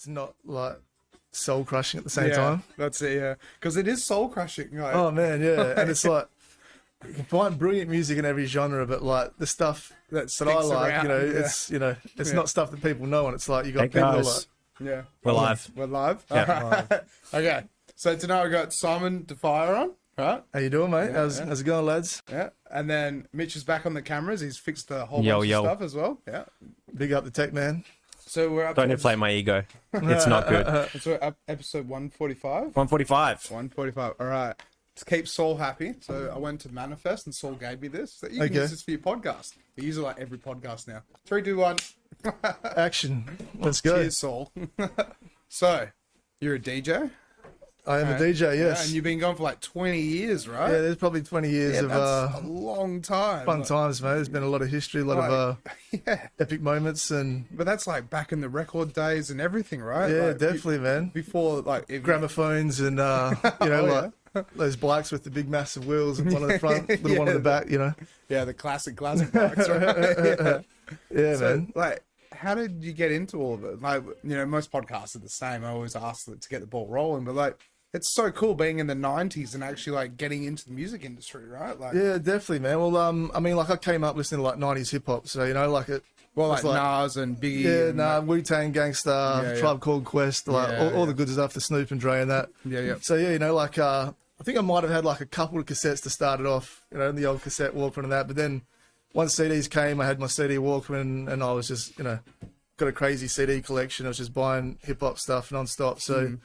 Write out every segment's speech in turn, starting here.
It's not like soul crushing at the same time. That's it, yeah. Because it is soul crushing. Like. Oh man, yeah. And it's like you can find brilliant music in every genre, but like the stuff that I like, around, it's not stuff that people know, and it's like you got people like, yeah, we're live. We're live. Yeah. Right. Okay. So tonight we got Simon Defyre on. Right. How you doing, mate? How's it going, lads? Yeah. And then Mitch is back on the cameras. He's fixed a whole bunch of stuff as well. Yeah. Big up the tech man. So we're up. Don't inflate my ego. It's not good. So we're up episode 145. 145. 145. All right. To keep Saul happy, so I went to Manifest and Saul gave me this. So you can use this for your podcast. We use it like every podcast now. 3, 2, 1. Action. Let's go. Cheers, Saul. So, you're a DJ? I am a DJ, yes. Yeah, and you've been going for like 20 years, right? Yeah, there's probably 20 years of that's a long time. fun times, mate. There's been a lot of history, a lot of epic moments, but that's like back in the record days and everything, right? Yeah, like, definitely, man. Before like gramophones and those bikes with the big massive wheels, and one on the front, little one on the back, Yeah, the classic bikes, right? Yeah, so, man. Like, how did you get into all of it? Like, most podcasts are the same. I always ask to get the ball rolling, but like, it's so cool being in the 90s and actually like getting into the music industry, right? Like, yeah, definitely, man. Well, I mean, like I came up listening to like 90s hip hop, so like it. Well, like Nas and Biggie. Yeah, Wu-Tang Gangsta, Tribe Called Quest, like all the good stuff, the Snoop and Dre and that. Yeah. So like I think I might have had like a couple of cassettes to start it off, in the old cassette Walkman and that. But then once CDs came, I had my CD Walkman, and I was just got a crazy CD collection. I was just buying hip hop stuff non-stop. So.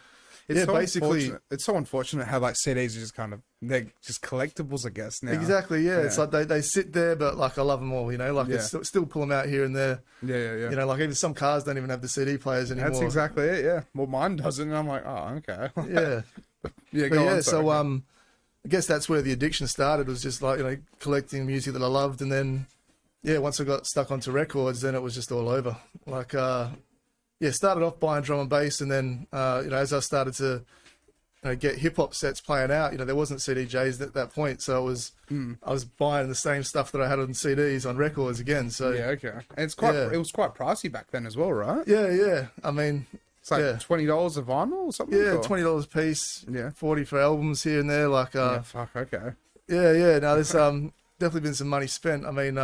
It's so basically, it's so unfortunate how like CDs are just they're just collectibles, I guess now. Exactly, yeah. It's like they sit there, but like I love them all, like it's still pull them out here and there. Yeah. Like even some cars don't even have the CD players anymore. That's exactly it. Yeah. Well, mine doesn't, and I'm like, oh, okay. Yeah. So I guess that's where the addiction started. Was just like collecting music that I loved, and then once I got stuck onto records, then it was just all over. Like started off buying drum and bass, and then as I started to get hip hop sets playing out, there wasn't CDJs at that point, so I was buying the same stuff that I had on CDs on records again. So okay, and it was quite pricey back then as well, right? Yeah. I mean, it's like $20 a vinyl or something. Yeah, $20 a piece. Yeah, 40 for albums here and there. Like okay. Yeah. No, there's definitely been some money spent. I mean,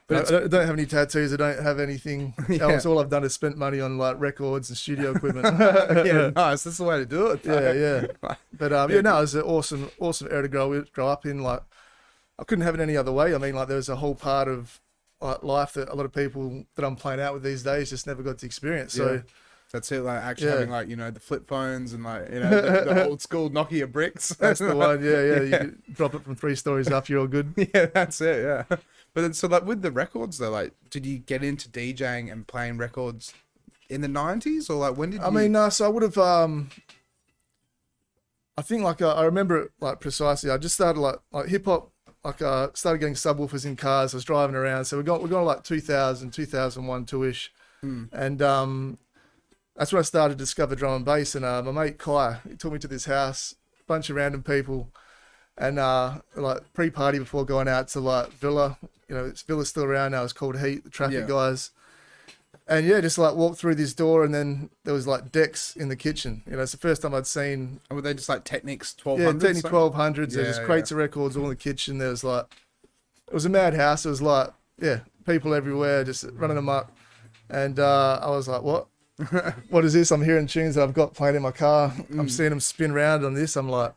but I don't have any tattoos. I don't have anything else. All I've done is spent money on like records and studio equipment. Nice. That's the way to do it. Yeah. But it was an awesome era to grow up in. Like, I couldn't have it any other way. I mean, like, there's a whole part of life that a lot of people that I'm playing out with these days just never got to experience. So that's it. Like actually having like the flip phones and like the old school Nokia bricks. That's the one. Yeah. You can drop it from 3 stories up. You're all good. Yeah, that's it. Yeah. But then, so like with the records though, like, did you get into DJing and playing records in the 90s, or like when did you? I mean, so I would have. I think like I remember it like precisely. I just started like hip hop. Like started getting subwoofers in cars. I was driving around. So we're going like 2000, 2001, 2-ish, and that's when I started to discover drum and bass. And my mate Kai, he took me to this house, bunch of random people, and like pre-party before going out to like Villa. Villa's still around now. It's called Heat, the traffic guys. And just like walked through this door, and then there was like decks in the kitchen. It's the first time I'd seen. And were they just like Technics 1200s? Yeah, Technics 1200s. There's crates of records all in the kitchen. There was like, it was a madhouse. It was like, people everywhere just running amok. And I was like, what? What is this? I'm hearing tunes that I've got playing in my car. I'm seeing them spin around on this. I'm like,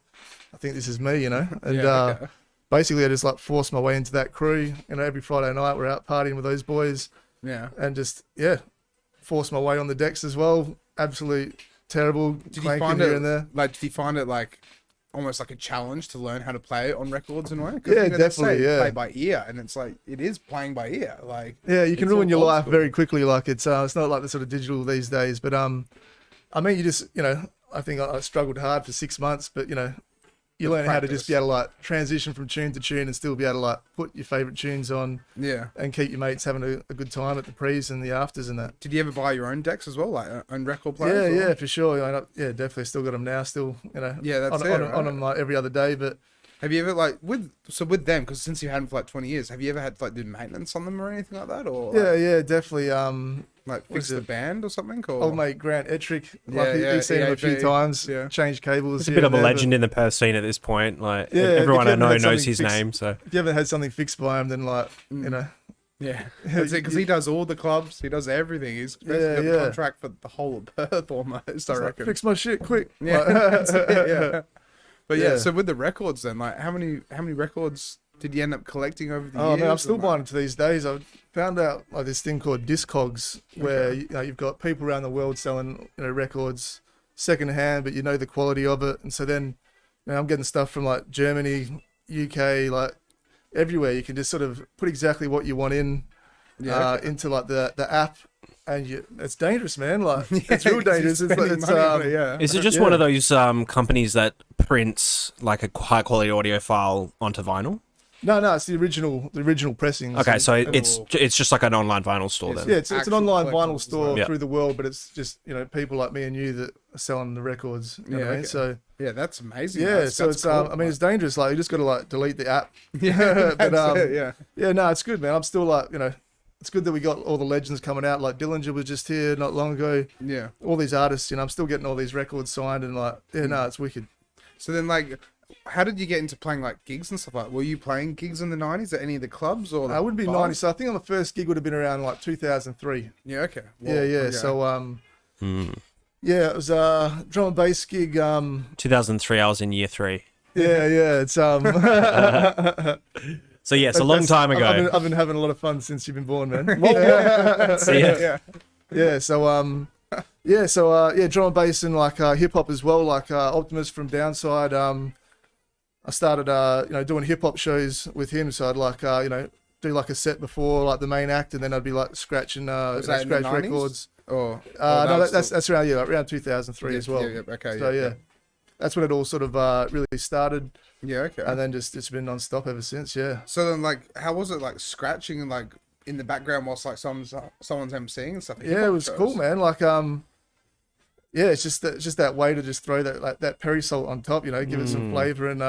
I think this is me, And basically, I just like forced my way into that crew. Every Friday night we're out partying with those boys. Yeah. And just forced my way on the decks as well. Absolute terrible. Did you find it Did you find it like almost like a challenge to learn how to play on records and way? Yeah, definitely. Play by ear, and it's like it is playing by ear. Like you can ruin your life very quickly. Like it's not like the sort of digital these days. But I mean, you just I think I struggled hard for 6 months, but you learn how to just be able to like transition from tune to tune and still be able to like put your favorite tunes on, and keep your mates having a good time at the pre's and the afters and that. Did you ever buy your own decks as well, like own record players? Yeah, for sure. Definitely still got them now. Still, that's on them like every other day. But have you ever like with them? Because since you had them for like 20 years, have you ever had to like do maintenance on them or anything like that? Or yeah, definitely. Like What Fix is the it? Band or something? Or Old mate Grant Ettrick, Yeah, like yeah, he's seen him a few EAP, times. yeah. Changed cables. He's a here bit and of a there, legend in the Perth scene at this point. Like Yeah, everyone if you I know haven't had knows something his fixed- name. So If you haven't had something fixed by him, then like you know, yeah, that's it. Because he does all the clubs. He does everything. He's basically Yeah, got yeah. the contract for the whole of Perth almost. I it's like, reckon. fix my shit quick. Yeah, Like- that's it, yeah. But yeah, Yeah. so with the records then, like how many records did you end up collecting over the Oh years? man, I'm still And, buying them to these days. I found out like this thing called Discogs, where you know, you've got people around the world selling records second hand, but you know the quality of it. And so then I'm getting stuff from like Germany, UK, like everywhere. You can just sort of put exactly what you want in into like the app, and it's dangerous, man. Like it's real dangerous. yeah. is it just one of those companies that prints like a high quality audio file onto vinyl? No, it's the original pressings. Okay, so And- it's just like an online vinyl store then. yeah, it's an actual online collectibles vinyl as store well. Yeah. through the world, but it's just people like me and you that are selling the records. You know what I mean? okay. So Yeah, that's amazing. yeah, That's- so that's it's cool. I mean it's dangerous. Like you just got to like delete the app. yeah, but that's it, yeah. yeah, no, it's good, man. I'm still like it's good that we got all the legends coming out. Like Dillinger was just here not long ago. Yeah. All these artists, I'm still getting all these records signed and like no, it's wicked. So then, like, how did you get into playing like gigs and stuff like? Were you playing gigs in the '90s at any of the clubs or? I wouldn't be bars? 90, so I think on the first gig would have been around like 2003. Yeah. Okay. Yeah. okay. So yeah, it was a drum and bass gig. 2003, I was in year 3. Yeah, it's So yes, a long time ago. I've been having a lot of fun since you've been born, man. See ya. yeah. Yeah, so drum and bass and like hip hop as well. Like Optimus from Downside. I started doing hip hop shows with him. So I'd like do like a set before like the main act, and then I'd be like scratching Was that in the scratch 90s? records. Or No, was that's around around 2003 as well. Yeah, okay. So yeah, that's when it all sort of really started, Yeah. Okay. and then it's been non-stop ever since. Yeah. So then, like, how was it like scratching and like in the background whilst like someone's emceeing and stuff? at Yeah, hip-hop it was shows? cool, man. Like yeah, it's just that way to just throw that like that Perry salt on top, give it some flavor, and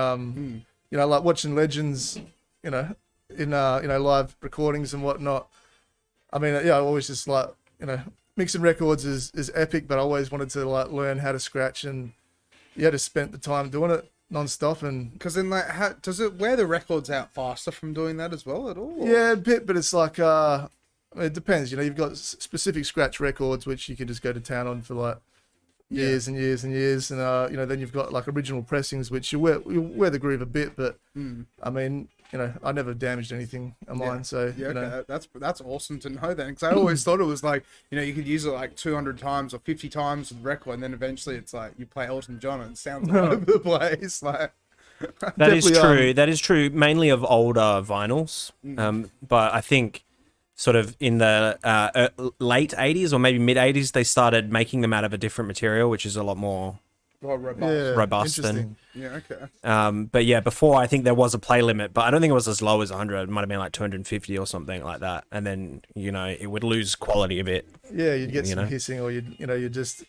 like watching legends, in live recordings and whatnot. I mean, I always just like mixing records is epic, but I always wanted to like learn how to scratch, and you had to spend the time doing it non-stop. And Because then, like, how does it wear the records out faster from doing that as well at all? or- yeah, a bit, but it's like it depends. You've got specific scratch records which you can just go to town on for like years and years and years, and then you've got like original pressings which you wear the groove a bit, but I mean, I never damaged anything on mine, so Yeah, okay. That's awesome to know then, because I always thought it was like you could use it like 200 times or 50 times with the record, and then eventually it's like you play Elton John and it sounds all over the place. Like, That is Definitely, true. That is true, mainly of older vinyls. But I think sort of in the late 80s or maybe mid 80s, they started making them out of a different material, which is a lot more well, robust. yeah, robust interesting. Yeah, okay. but yeah, before I think there was a play limit, but I don't think it was as low as 100. It might have been like 250 or something like that. And then, it would lose quality a bit. Yeah, you'd get some know? hissing, or you'd just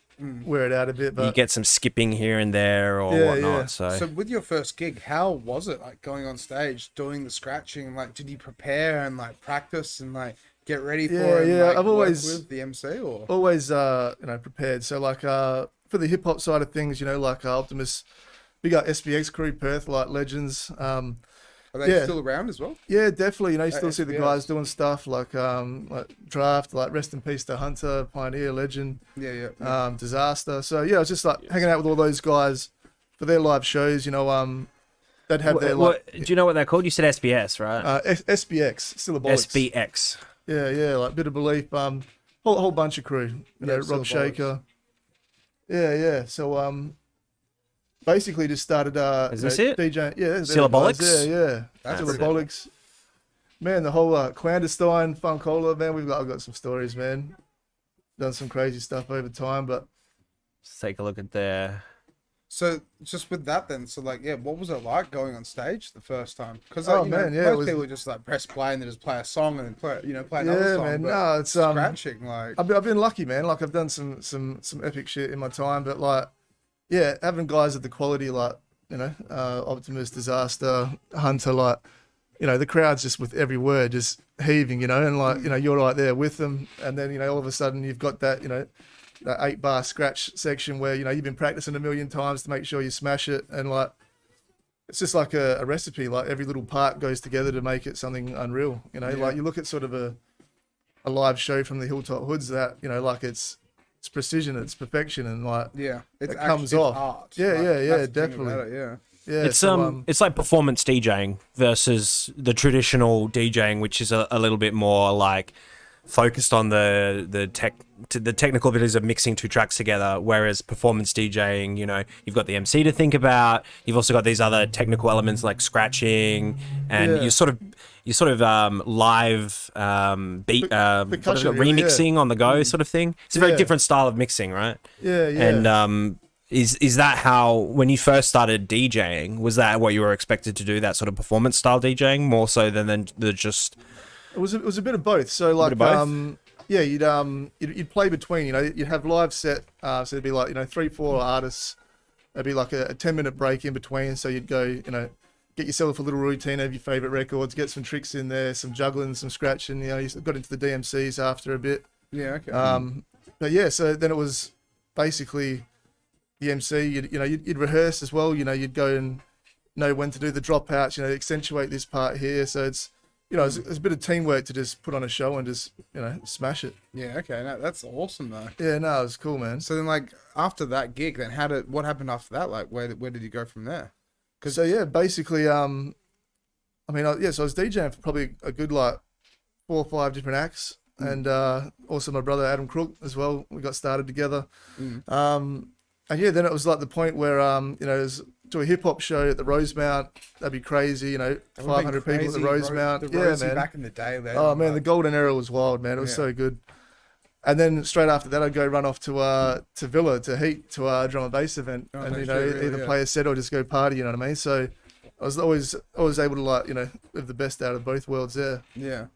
wear it out a bit. But You get some skipping here and there or Yeah, whatnot. yeah. So with your first gig, how was it like going on stage, doing the scratching? Like, did you prepare and like practice and like get ready for it? And, Yeah, like, I've work always- with the MC or always prepared. So like for the hip hop side of things, like Optimus, big up SBX crew, Perth, like legends. are they yeah. still around as well? Yeah, definitely. You still see the SBS. guys doing stuff like Draft, like rest in peace to Hunter, Pioneer, Legend, Yeah. Disaster. So yeah, I was just like hanging out with all those guys for their live shows. They'd have their like do you know what they're called? You said SBS, right? SBX, Syllabolics. SBX. Yeah, like Bit of Belief, whole bunch of crew. Yeah, Rob Syllabolics. Shaker. Yeah. So basically just started Is this it? DJ. Yeah, they're the Syllabolics? guys. Yeah. That's Syllabolics. Man, the whole clandestine Funkola, man. I've got some stories, man. Done some crazy stuff over time, but Let's take a look at their. So just with that then, so like, yeah, what was it like going on stage the first time? Because Oh, like, man, yeah, it most was- people just like press play and then just play a song and then play another yeah, song. man. but No, it's scratching like. I've been lucky, man. Like I've done some epic shit in my time, but like, yeah, having guys of the quality like Optimus, Disaster, Hunter, like, the crowd's just with every word just heaving, you know, and like, you know, you're right there with them. And then, you know, all of a sudden you've got that, you know, that 8-bar scratch section where, you know, you've been practicing a million times to make sure you smash it. And like, it's just like a recipe. Like every little part goes together to make it something unreal, you know. Like you look at sort of a live show from the Hilltop Hoods that, you know, like it's precision, it's perfection, and like it comes off. Art. Yeah, definitely. Yeah. Yeah, it's like performance DJing versus the traditional DJing, which is a little bit more like focused on the technical abilities of mixing two tracks together, whereas performance DJing, you know, you've got the MC to think about, you've also got these other technical elements like scratching, and you sort of live remixing on the go sort of thing. It's a very different style of mixing, right? And is that how, when you first started DJing, was that what you were expected to do, that sort of performance style DJing, more so than the just... It was a bit of both. So like, you'd play between, you know, you'd have live set. So it'd be like, you know, 3-4 artists. It'd be like a 10-minute break in between. So you'd go, you know, get yourself a little routine of your favorite records, get some tricks in there, some juggling, some scratching. You know, you got into the DMCs after a bit. Yeah. Okay. But yeah, so then it was basically the MC. You'd rehearse as well. You know, you'd go and know when to do the dropouts. You know, accentuate this part here. So it's, you know, it's a bit of teamwork to just put on a show and just, you know, smash it. Yeah, okay, no, that's awesome though. Yeah, no, it was cool, man. So then, like, after that gig, then what happened after that? Like, where did you go from there? So yeah, basically, so I was DJing for probably a good like 4 or 5 different acts, and also my brother Adam Crook as well. We got started together, and yeah, then it was like the point where you know, it was do a hip hop show at the Rosemount. That'd be crazy, you know, 500 people at the Rosemount. Yeah, man. Back in the day, then. Oh man, the golden era was wild, man. It was so good. And then straight after that, I'd go run off to Villa, to Heat, to a drum and bass event, and you know, either play a set or just go party. You know what I mean? So I was always able to, like, you know, live the best out of both worlds there. Yeah,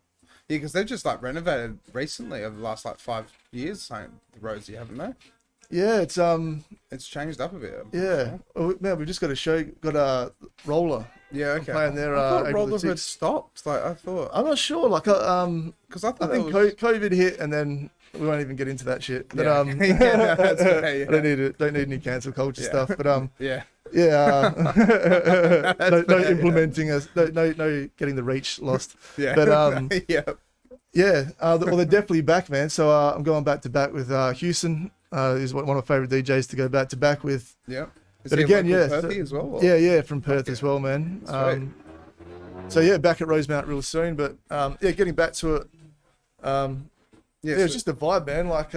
because they've just like renovated recently over the last like 5 years. The Rosie, haven't they? Yeah, it's changed up a bit. Yeah, man, we've just got a Roller. Yeah, okay. Playing there. I thought Roller had stopped. Like, I thought. I'm not sure. Like, because I think COVID hit, and then we won't even get into that shit. But no, that's okay, I don't need any cancel culture stuff. But no implementing us. No getting the reach lost. Yeah. But well, they're definitely back, man. So I'm going back to back with Houston. He's one of my favorite DJs to go back to back with. Yeah. But again, Perthy as well? Or? Yeah, from Perth as well, man. So yeah, back at Rosemount real soon. But getting back to it. It's just a vibe, man. Like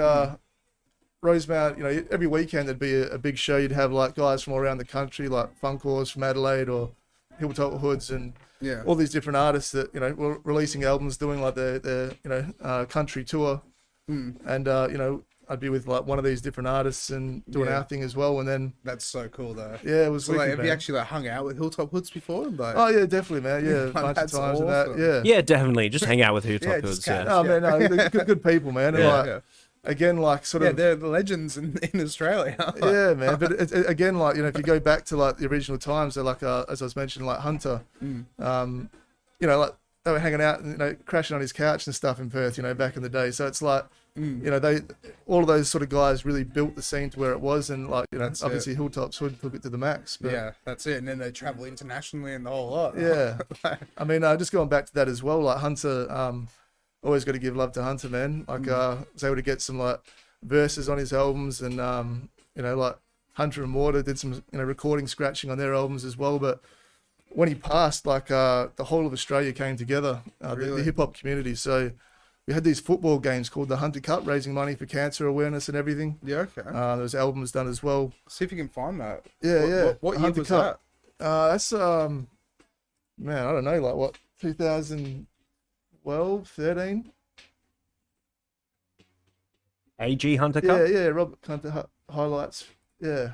Rosemount, you know, every weekend there'd be a big show. You'd have like guys from all around the country, like Funkors from Adelaide or Hilltop Hoods, and all these different artists that, you know, were releasing albums, doing like the you know, country tour, and you know, I'd be with like one of these different artists and doing our thing as well. And then that's so cool though. Yeah, it was. So like, have you actually like hung out with Hilltop Hoods before? Like, oh yeah, definitely, man. Yeah, a bunch of times awesome. and that. Yeah, definitely. Just hang out with Hilltop Hoods. Yeah. Oh man, no, they're good people, man. And like, again, like sort of. They're the legends in Australia. Yeah, man. But again, like, you know, if you go back to like the original times, they're like, as I was mentioning, like Hunter, you know, like they were hanging out and, you know, crashing on his couch and stuff in Perth, you know, back in the day. So it's like, you know, all of those sort of guys really built the scene to where it was, and like, you know, obviously Hilltops took it to the max. But, yeah, that's it. And then they travel internationally and the whole lot. Yeah. I mean, just going back to that as well, like Hunter, always got to give love to Hunter, man. Like, was able to get some like verses on his albums, and you know, like Hunter and Mortar did some, you know, recording, scratching on their albums as well. But when he passed, like the whole of Australia came together, the hip hop community. So we had these football games called the Hunter Cup, raising money for cancer awareness and everything. Yeah, okay. There was albums done as well. See if you can find that. Yeah, What year was that? That's man, I don't know, like what, 2012, 13. AG Hunter Cup? Yeah, Robert Hunter highlights. Yeah.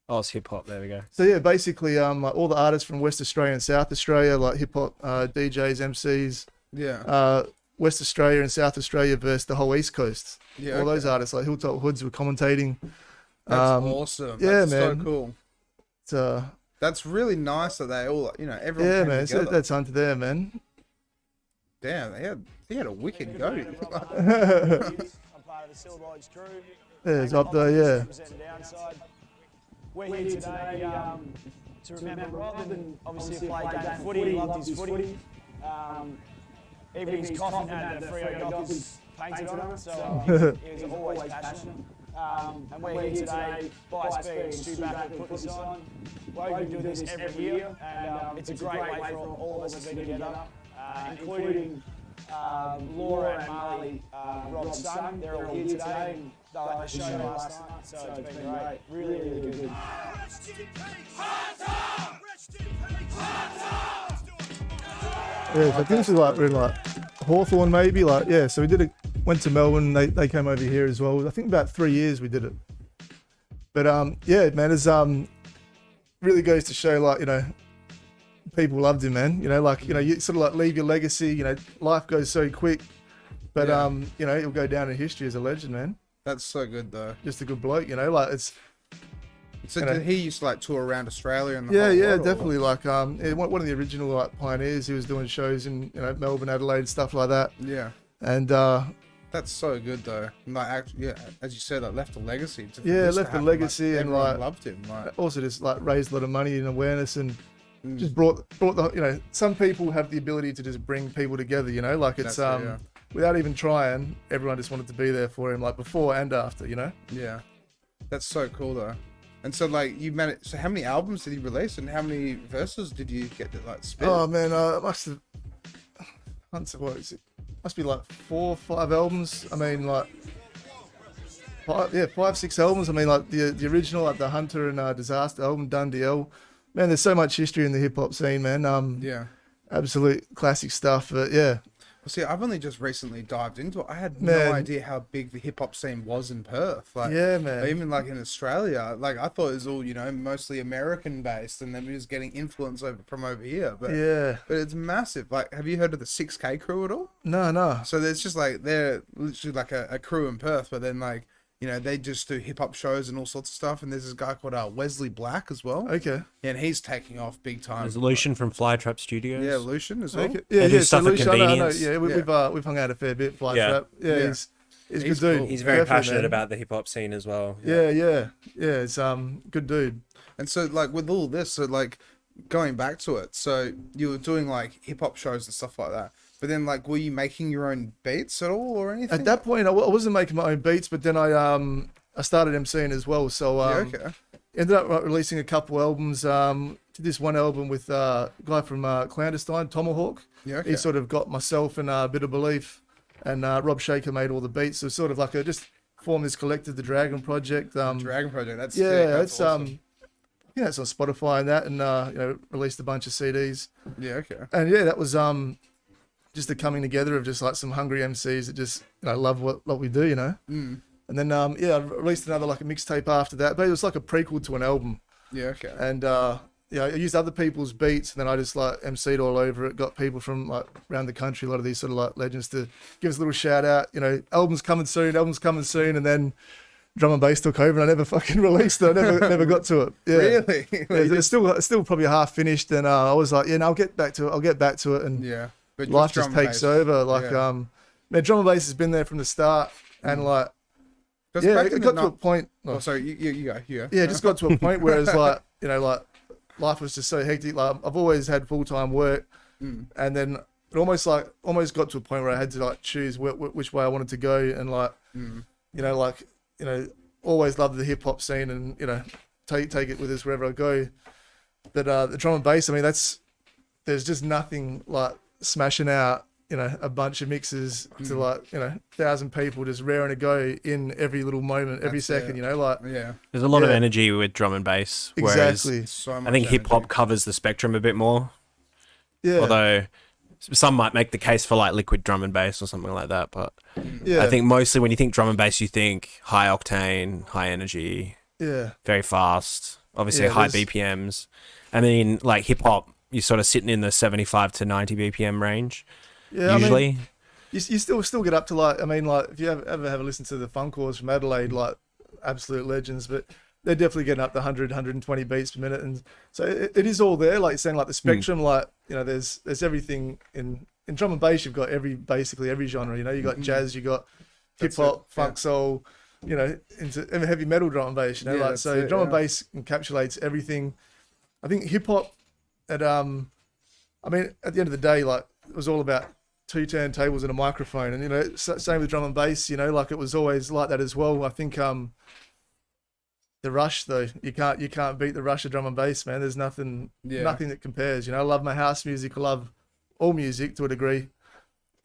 Oh, it's hip hop. There we go. So yeah, basically, like all the artists from West Australia and South Australia, like hip hop DJs, MCs. Yeah. West Australia and South Australia versus the whole East Coast. Yeah. All those artists like Hilltop Hoods were commentating. That's awesome. Yeah, that's man. So cool. It's that's really nice that they all, you know, everyone. Yeah, came man. together. So that's Hunter there, man. Damn, he had a wicked go. I'm part of the Solidifying crew. Yeah, it's up there, yeah. Representing Downside. We're here today to remember Rob, and obviously played a game of footy. He loved his footy. Even his coffin had the Freo Dockers painted on it, so he was always passionate. And we're here today by Spear, Stu Backer put this on. We've been doing this every year, and it's a great way for all of us to be together, including Laura and Marley, Rob's son. They're all here today, and they were at the show last night, so it's been great. Really, really good. Yeah, so I think this is like we're in like Hawthorne maybe, like yeah. So we did it. Went to Melbourne. They came over here as well. I think about 3 years we did it. But yeah, man, it's really goes to show like people loved him, man. Like you sort of like leave your legacy. Life goes so quick, but he'll go down in history as a legend, man. That's so good though. Just a good bloke, like it's. So did he used to like tour around Australia and the Yeah, whole yeah, world, definitely. Like one of the original like pioneers. He was doing shows in Melbourne, Adelaide, stuff like that. Yeah, and that's so good though. And, like actually, yeah, as you said, like left a legacy. Left a legacy, and everyone like loved him. Like also just like raised a lot of money and awareness, and just brought the some people have the ability to just bring people together. Like it's without even trying, everyone just wanted to be there for him, like before and after. Yeah, that's so cool though. And so, like, you managed. So, how many albums did he release, and how many verses did you get to like spit? Oh man, must have. What is it? Must be like 4 or 5 albums. I mean, like 5, 6 albums. I mean, like the original, like the Hunter and Disaster album, Dundee L. Man, there's so much history in the hip hop scene, man. Yeah, absolute classic stuff. But yeah. Well, see, I've only just recently dived into it. I had no idea how big the hip hop scene was in Perth. Like, yeah, man. Even like in Australia, like I thought it was all mostly American based, and then we was getting influence from over here. But yeah, but it's massive. Like, have you heard of the 6K crew at all? No. So there's just like they're literally like a crew in Perth, but then like they just do hip hop shows and all sorts of stuff. And there's this guy called Wesley Black as well. Okay. Yeah, and he's taking off big time. There's Lucian from Flytrap Studios. Yeah, Lucian as well. Okay. They do stuff so at Lucian, convenience. Yeah, we've hung out a fair bit. Flytrap. Yeah, he's a good dude. Cool. He's very Definitely, passionate man. about the hip hop scene as well. Yeah. It's good dude. And so like with all this, so like going back to it, so you were doing like hip hop shows and stuff like that. But then like, were you making your own beats at all or anything? At that point, I wasn't making my own beats, but then I started MCing as well. So ended up releasing a couple albums. Did this one album with a guy from Clandestine, Tomahawk. Yeah, okay. He sort of got myself and a bit of belief, and Rob Shaker made all the beats. So sort of like just formed this collective, the Dragon Project. Dragon Project. That's yeah, sick. That's it's awesome. it's on Spotify and that, and released a bunch of CDs. Yeah, okay. And yeah, that was just the coming together of just like some hungry MCs that just love what we do, Mm. And then I released another like a mixtape after that, but it was like a prequel to an album. Yeah, okay. And I used other people's beats, and then I just like MC'd all over it. Got people from like around the country, a lot of these sort of like legends, to give us a little shout out. Albums coming soon, and then drum and bass took over, and I never fucking released it. I never got to it. Yeah. Really? It's still probably half finished, and I was like, I'll get back to it. And yeah, but life just takes over. Like, man, drum and bass has been there from the start, and like, it got to a point. Oh, sorry, you go. Yeah, it just got to a point where it's like, like life was just so hectic. Like, I've always had full-time work, and then it almost got to a point where I had to like choose which way I wanted to go, and like, always loved the hip hop scene, and take it with us wherever I go. But the drum and bass, I mean, there's just nothing like smashing out a bunch of mixes to like 1,000 people just raring to go in every little moment, every second. Like, there's a lot of energy with drum and bass. Exactly. So much I think hip hop energy. covers the spectrum a bit more. Yeah. Although some might make the case for like liquid drum and bass or something like that, but Yeah. I think mostly when you think drum and bass, you think high octane, high energy, Yeah. very fast, obviously Yeah, high there's- BPMs. I mean, like hip hop, you're sort of sitting in the 75 to 90 BPM range. Yeah. Usually. I mean, you still get up to like, I mean, like if you ever have a listen to the Funkors from Adelaide, like absolute legends, but they're definitely getting up to 100, 120 beats per minute. And so it is all there. Like you're saying, like the spectrum, like, there's everything in in drum and bass, you've got basically every genre. You know, you got jazz, you got hip hop, funk, soul. You know, into heavy metal drum and bass. You know, like so, drum and bass encapsulates everything. I think hip hop, I mean, at the end of the day, like it was all about 2 turntables and a microphone, and you know, same with drum and bass. You know, like it was always like that as well. I think the rush though, you can't beat the rush of drum and bass, man. There's nothing that compares. You know, I love my house music. I love all music to a degree,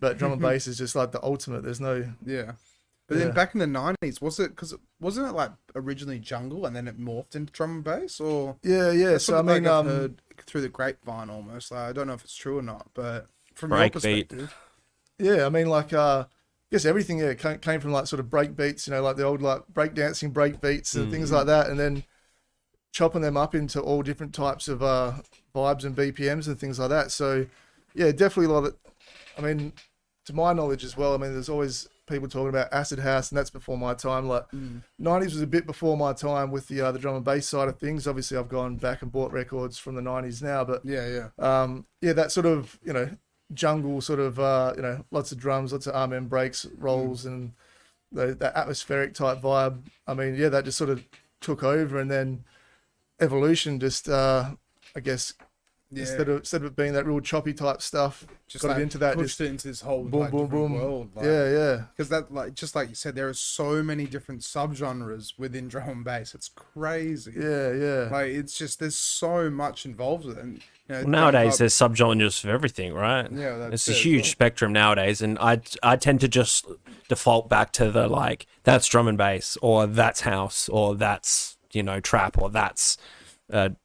but drum and bass is just like the ultimate. There's no But then back in the 90s, wasn't it like originally jungle and then it morphed into drum and bass, or So I mean, I've heard through the grapevine almost. Like, I don't know if it's true or not, but from your Breakbeat. perspective, I mean, like I guess everything came from like sort of break beats, you know, like the old like breakdancing break beats and things like that, and then chopping them up into all different types of vibes and BPMs and things like that. So yeah, definitely a lot of, I mean, to my knowledge as well, I mean, there's always people talking about acid house, and that's before my time. Like 90s was a bit before my time with the drum and bass side of things. Obviously I've gone back and bought records from the 90s now, but that sort of, you know, jungle sort of you know, lots of drums, lots of RM breaks, rolls, and that atmospheric type vibe. I mean, that just sort of took over, and then evolution just I guess instead of it being that real choppy type stuff, just got like it into that, pushed it into this whole boom, like, boom, different boom. world. Like, because that, like, just like you said, there are so many different subgenres within drum and bass. It's crazy. Like, it's just, there's so much involved with it. And, you know, nowadays there's subgenres for everything, right? It's a huge spectrum nowadays, and I tend to just default back to the like, that's drum and bass, or that's house, or that's, you know, trap, or that's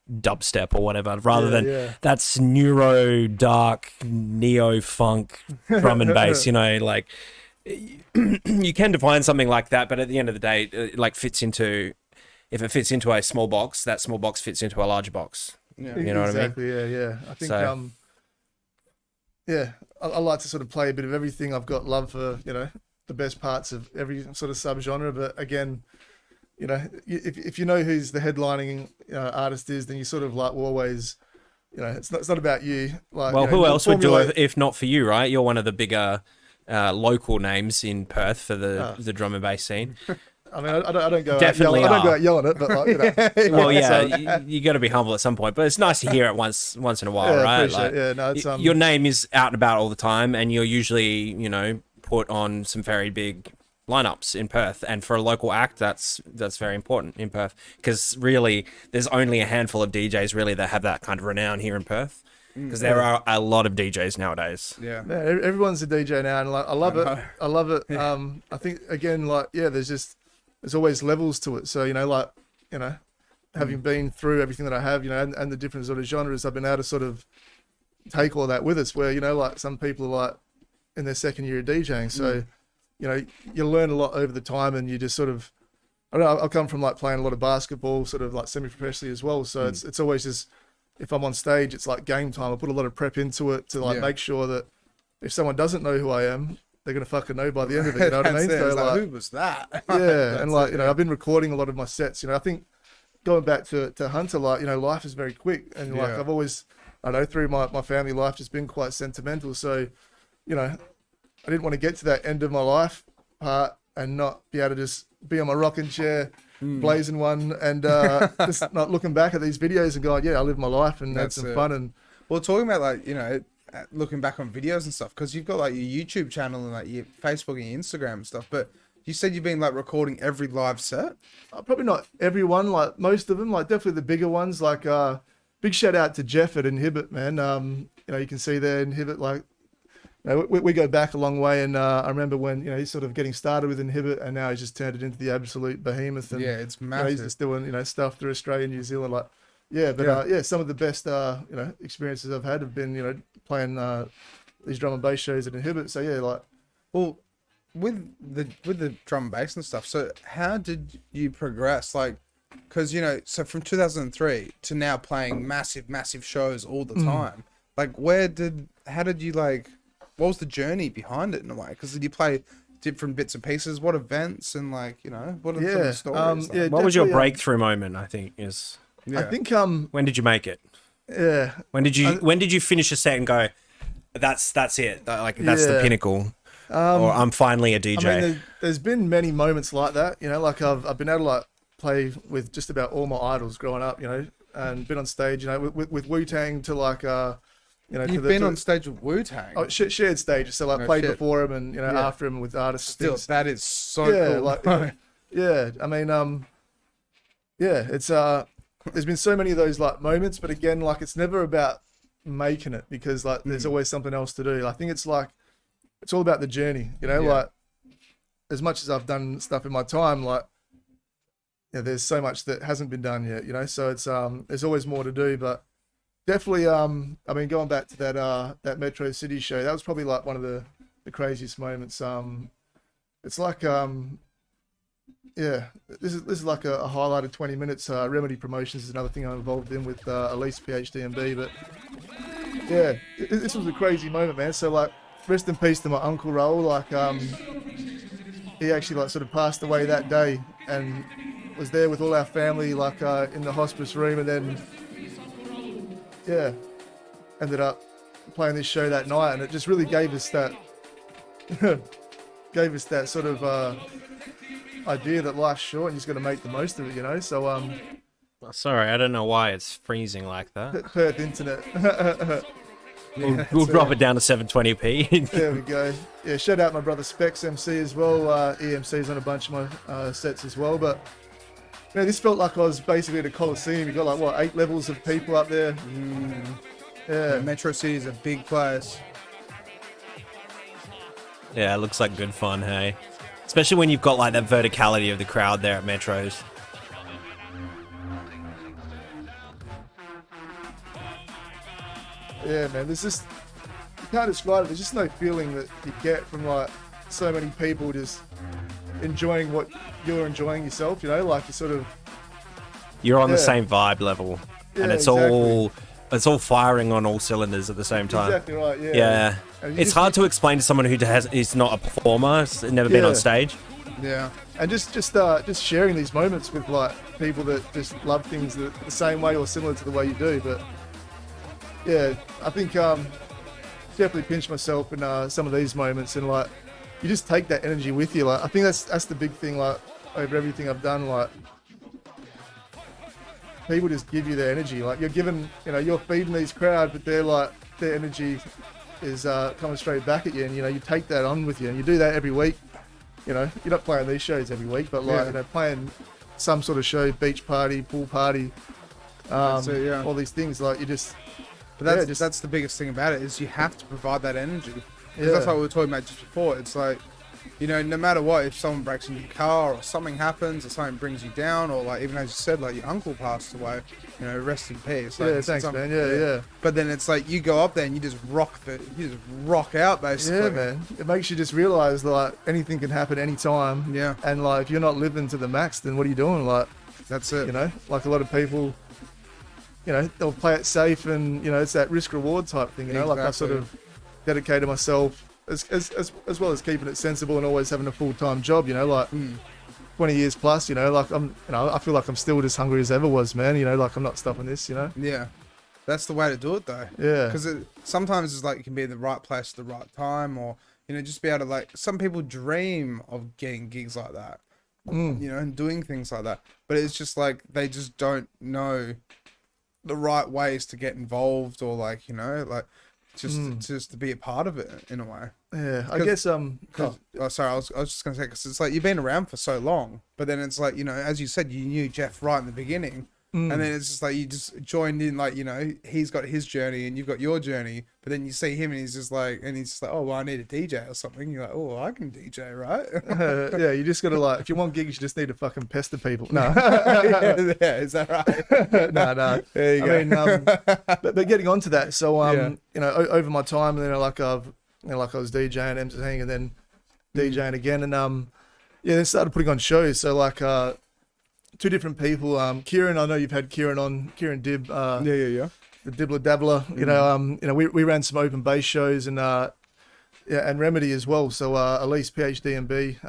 dubstep or whatever, rather than that's neuro dark neo funk drum and bass. You know, like you can define something like that, but at the end of the day, it like fits into, if it fits into a small box, that small box fits into a larger box. You know what I mean? I think I like to sort of play a bit of everything. I've got love for, you know, the best parts of every sort of subgenre, but again, you know, if you know who's the headlining artist is, then you sort of like will always, you know, it's not about you. Like, well, you know, who else would do it if not for you, right? You're one of the bigger local names in Perth for the drum and bass scene. I mean, I don't go Definitely out, I don't go out yelling it, but like, you know. Well, you got to be humble at some point, but it's nice to hear it once in a while, right? Like, it's, your name is out and about all the time, and you're usually, you know, put on some very big lineups in Perth, and for a local act, that's very important in Perth, because really there's only a handful of DJs really that have that kind of renown here in Perth, because there are a lot of DJs nowadays. Everyone's a DJ now, and like I love it. I think again, like there's always levels to it. So, you know, like, you know, having been through everything that I have, you know, and the different sort of genres, I've been able to sort of take all that with us, where, you know, like some people are like in their second year of DJing, so you know, you learn a lot over the time, and you just sort of, I don't know, I've come from like playing a lot of basketball, sort of like semi-professionally as well. So it's always just, if I'm on stage, it's like game time. I put a lot of prep into it to like make sure that if someone doesn't know who I am, they're going to fucking know by the end of it. You know what I mean? So like, who was that? And like, you know, I've been recording a lot of my sets. You know, I think going back to Hunter, like, you know, life is very quick. And like, I've always, I know through my family life, just been quite sentimental. So, you know, I didn't want to get to that end of my life part and not be able to just be on my rocking chair, blazing one, and just not looking back at these videos and going, I lived my life and had some fun. And well, talking about like, you know, looking back on videos and stuff, because you've got like your YouTube channel and like your Facebook and your Instagram and stuff, but you said you've been like recording every live set. Probably not everyone, like most of them, like definitely the bigger ones. Like big shout out to Jeff at Inhibit, man. You know, you can see there Inhibit, like, you know, we go back a long way, and I remember when, you know, he's sort of getting started with Inhibit, and now he's just turned it into the absolute behemoth. And it's massive. You know, he's just doing, you know, stuff through Australia and New Zealand, like, some of the best you know, experiences I've had have been, you know, playing these drum and bass shows at Inhibit. So like, well, with the drum and bass and stuff, so how did you progress? Like, because, you know, so from 2003 to now playing massive shows all the time, like, how did you, like, what was the journey behind it in a way? Because did you play different bits and pieces? What events, and like, you know, what are some of the stories? Like? What was your breakthrough moment? I think is. I think when did you make it? Yeah. When did you finish a set and go, That's it. Like that's the Yeah. pinnacle. Or I'm finally a DJ. I mean, there's been many moments like that, you know, like I've been able to like play with just about all my idols growing up, you know, and been on stage, you know, with Wu-Tang to like, you know, You've been on stage with Wu-Tang. oh, shared stages, so like played shit. before him and, you know, after him with artists. Still, things. that is so Yeah, cool. like, yeah, I mean, yeah, it's, there's been so many of those like moments, but again, like it's never about making it because like there's always something else to do. I think it's like, it's all about the journey, you know, like as much as I've done stuff in my time, like, yeah, there's so much that hasn't been done yet, you know, so it's, there's always more to do, but definitely, I mean, going back to that Metro City show, that was probably like one of the craziest moments. It's like, yeah, this is like a highlighted 20 minutes. Remedy Promotions is another thing I'm involved in with Elise PhDMB, but yeah, this was a crazy moment, man. So like, rest in peace to my uncle Raoul. Like, he actually like sort of passed away that day and was there with all our family, like in the hospice room, and then yeah, ended up playing this show that night, and it just really gave us that sort of idea that life's short and you just got to make the most of it, you know. So Sorry, I don't know why it's freezing like that. Perth internet. We'll drop it down to 720p. There we go. Yeah, shout out my brother Specs MC as well. EMC's on a bunch of my sets as well. But you know, this felt like I was basically at a Coliseum. You got like what, 8 levels of people up there. Yeah. Metro City is a big place. Yeah, it looks like good fun, hey? Especially when you've got like that verticality of the crowd there at Metros. Yeah, man. There's just, you can't describe it. There's just no feeling that you get from like so many people just enjoying what you're enjoying yourself. You know, like you sort of. You're on the Yeah. same vibe level, and Yeah, it's all firing on all cylinders at the same time. Exactly right. Yeah. Yeah, And you it's just- hard to explain to someone who is not a performer, has never been on Yeah. stage. Yeah. And just sharing these moments with like people that just love things the same way or similar to the way you do. But yeah, I think definitely pinch myself in some of these moments, and like you just take that energy with you. Like I think that's the big thing. Like over everything I've done, like people just give you their energy. Like you're giving, you know, you're feeding these crowd, but they're like their energy is coming straight back at you, and you know you take that on with you, and you do that every week. You know, you're not playing these shows every week, but like, you know, playing some sort of show, beach party, pool party, That's it, yeah. all these things, like you just, But just- that's the biggest thing about it is you have to provide that energy. 'Cause Yeah. that's what we were talking about just before. It's like, you know, no matter what, if someone breaks into your car or something happens or something brings you down, or like even as you said, like your uncle passed away, you know, rest in peace. Like, yeah, it's thanks, something- man. Yeah. But then it's like you go up there and you just rock out basically. Yeah, man. It makes you just realize like anything can happen anytime. Yeah. And like if you're not living to the max, then what are you doing? Like, That's it. you know, like a lot of people, you know, they'll play it safe, and you know, it's that risk reward type thing. You know, like I sort of dedicated myself as well as keeping it sensible and always having a full-time job. You know, like 20 years plus. You know, like I feel like I'm still as hungry as ever was, man. You know, like I'm not stopping this. You know. Yeah. That's the way to do it though. Yeah. Because sometimes it's like you can be in the right place at the right time, or you know, just be able to like. Some people dream of getting gigs like that, you know, and doing things like that. But it's just like they just don't know the right ways to get involved, or like, you know, like just to be a part of it in a way. Yeah. I guess Oh, sorry, I was just gonna say, because it's like you've been around for so long, but then it's like, you know, as you said, you knew Jeff right in the beginning. And then it's just like you just joined in, like, you know, he's got his journey and you've got your journey, but then you see him and he's just like, oh, well, I need a DJ or something. You're like, oh, I can DJ, right? yeah, you just gotta like, if you want gigs, you just need to fucking pester people. No, yeah, is that right? no. There you go. I mean, but getting onto that, so Yeah. you know, over my time, and then like I was DJing, MCing, and then DJing again, and yeah, then started putting on shows. So like two different people, Kieran, I know you've had Kieran on, Kieran Dib, yeah. the Dibbler Dabbler. You know, we ran some open bass shows, and yeah, and Remedy as well. So Elise PhDMB.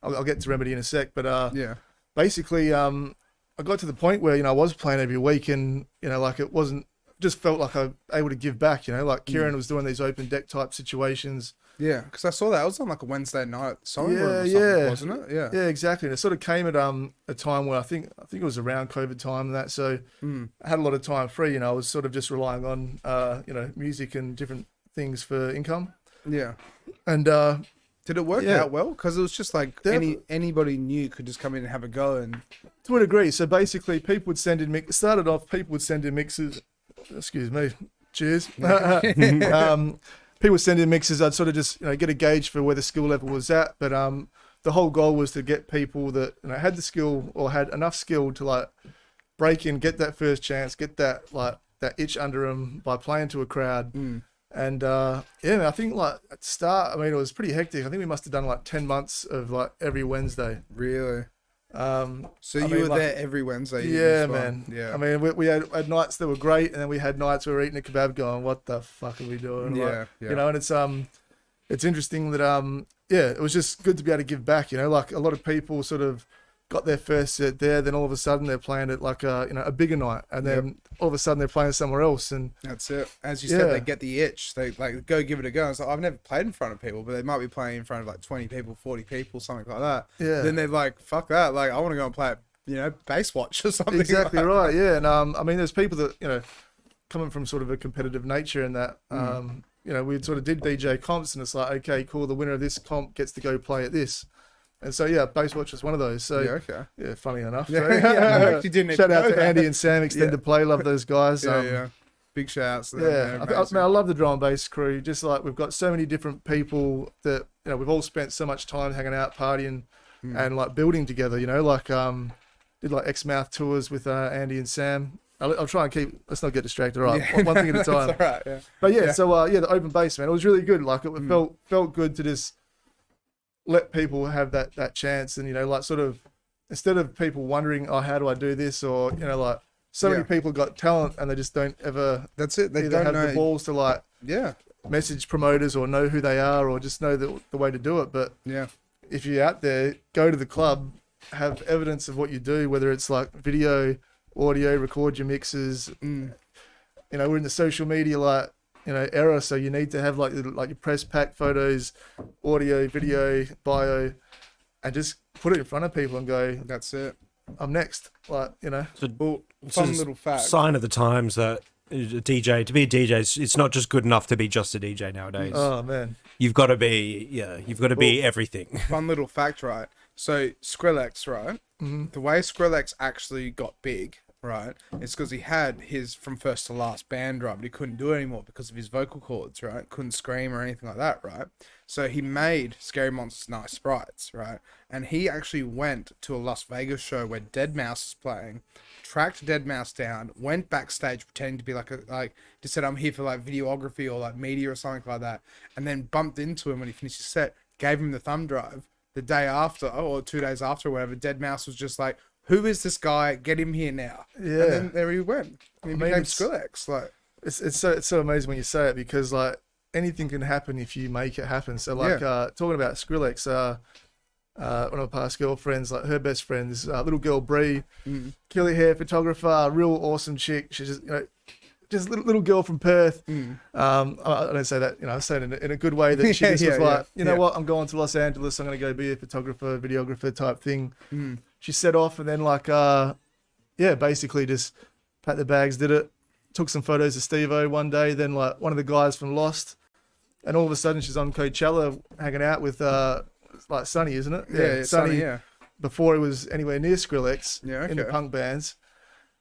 I'll get to Remedy in a sec, but Yeah. basically I got to the point where, you know, I was playing every week, and you know, like it wasn't just felt like I was able to give back, you know, like Kieran was doing these open deck type situations. Yeah, because I saw that. It was on like a Wednesday night at the sewing room or something, yeah. wasn't it? Yeah. Yeah, exactly. And it sort of came at a time where I think it was around COVID time and that. So I had a lot of time free. You know, I was sort of just relying on you know, music and different things for income. Yeah. And did it work out well? Because it was just like anybody new could just come in and have a go. And to a degree. So basically, people would send in started off. People would send in mixes. Excuse me. Cheers. People would send in mixes. I'd sort of just, you know, get a gauge for where the skill level was at. But the whole goal was to get people that, you know, had the skill or had enough skill to like break in, get that first chance, get that like that itch under them by playing to a crowd. And yeah, man, I think like at the start, I mean, it was pretty hectic. I think we must have done like 10 months of like every Wednesday. really, so I you mean, were like, there every Wednesday. Yeah, man. Yeah. I mean, we had nights that were great, and then we had nights where we were eating a kebab, going, "What the fuck are we doing?" Yeah, Like, yeah. You know, and it's interesting that yeah, it was just good to be able to give back. You know, like a lot of people sort of got their first set there, then all of a sudden they're playing at like a, you know, a bigger night, and then all of a sudden they're playing somewhere else, and That's it. As you said, they get the itch. They like go give it a go. It's like, I've never played in front of people, but they might be playing in front of like 20 people, 40 people, something like that. Yeah. Then they're like, fuck that. Like, I want to go and play at, you know, Bass Watch or something. exactly like right, yeah. And I mean, there's people that, you know, coming from sort of a competitive nature and that, you know, we sort of did DJ comps, and it's like, okay, cool, the winner of this comp gets to go play at this. And so, yeah, Bass Watch was one of those. So, Yeah, okay. yeah, funny enough. Yeah, So, I actually didn't shout even out know to that. Andy and Sam, Extended Play, love those guys. Yeah. Big shouts to them. Yeah, They're amazing. I love the drum and bass crew. Just like we've got so many different people that, you know, we've all spent so much time hanging out, partying, and like building together. You know, like did like X-Mouth tours with Andy and Sam. I'll try and keep. Let's not get distracted. All right, one thing at a time. That's all right, yeah. But yeah, so yeah, the open bass, man, it was really good. Like it felt good to just let people have that chance, and you know, like sort of instead of people wondering, oh, how do I do this, or you know, like so many people got talent and they just don't ever. That's it. They either don't have know. the balls to like message promoters or know who they are or just know the way to do it. But Yeah. if you're out there, go to the club, have evidence of what you do, whether it's like video, audio, record your mixes. You know, we're in the social media like, you know, era, so you need to have like your press pack photos, audio, video, bio, and just put it in front of people and go, That's it. I'm next. Like, you know. Well, fun little fact. Sign of the times that to be a DJ, it's not just good enough to be just a DJ nowadays. Oh man. You've got to be everything. Fun little fact, right? So Skrillex, right? The way Skrillex actually got big, right, is because he had his from first to last band drum, but he couldn't do it anymore because of his vocal cords, right? Couldn't scream or anything like that, right? So he made Scary Monsters Nice Sprites, right? And he actually went to a Las Vegas show where Dead Mouse is playing, tracked Dead Mouse down, went backstage pretending to be just said, I'm here for like videography or like media or something like that, and then bumped into him when he finished his set, gave him the thumb drive. The day after, or 2 days after, or whatever, Dead Mouse was just like, who is this guy? Get him here now. Yeah. And then there he went. And he became Skrillex. Like, It's so amazing when you say it, because like anything can happen if you make it happen. So like talking about Skrillex, one of my past girlfriends, like her best friend, this little girl Bree, curly hair photographer, real awesome chick. She's just, you know, just little girl from Perth. I don't say that, you know, I say it in a good way, that she just was like, you know what, I'm going to Los Angeles, I'm going to go be a photographer, videographer type thing. She set off, and then like, basically just packed the bags, did it, took some photos of Steve-O one day, then like one of the guys from Lost, and all of a sudden she's on Coachella hanging out with like Sonny, isn't it? Yeah, Sonny, yeah. Before he was anywhere near Skrillex Yeah, in the okay. punk bands,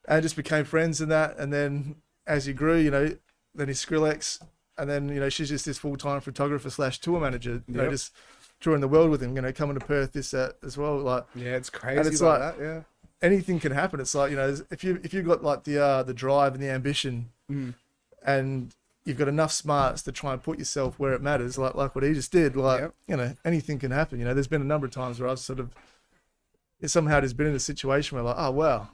and just became friends in that. And then as he grew, you know, then he's Skrillex, and then, you know, she's just this full-time photographer / tour manager, you know, just touring the world with him, you know, coming to Perth, this, that as well. Like, yeah, it's crazy. and it's like like that, yeah. anything can happen. It's like, you know, if you've got like the drive and the ambition, and you've got enough smarts to try and put yourself where it matters, like what he just did, like, you know, anything can happen. You know, there's been a number of times where I've sort of somehow just been in a situation where like, oh wow.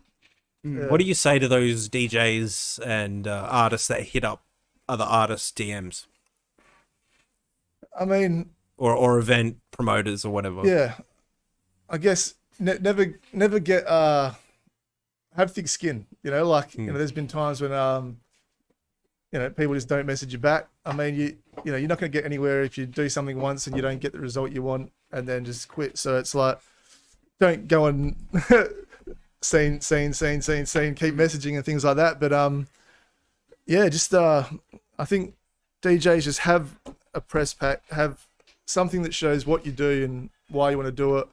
Yeah. What do you say to those DJs and artists that hit up other artists' DMs I mean, or event promoters or whatever? yeah, I guess never get have thick skin. You know, like you know, there's been times when people just don't message you back. I mean, you're not going to get anywhere if you do something once and you don't get the result you want and then just quit. So it's like, don't go and scene, keep messaging and things like that. But I think DJs just have a press pack, have something that shows what you do and why you want to do it,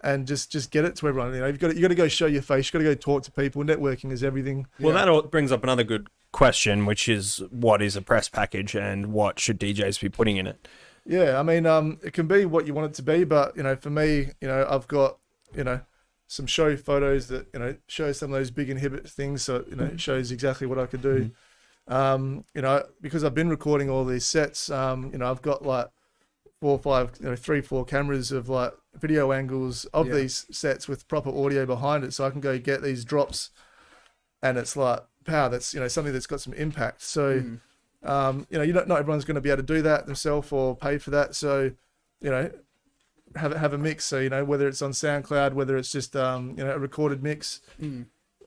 and just get it to everyone. You've got to go show your face. You've got to go talk to people. Networking is everything. Well, that brings up another good question, which is what is a press package and what should DJs be putting in it? Yeah, I mean, it can be what you want it to be, but for me, I've got some show photos that show some of those big inhibit things, so it shows exactly what I could do. Because I've been recording all these sets, I've got like 4 or 5, 3, 4 cameras of like video angles of these sets with proper audio behind it, so I can go get these drops, and it's like power. That's something that's got some impact. So not everyone's going to be able to do that themselves or pay for that. So have a mix. So whether it's on SoundCloud, whether it's just a recorded mix.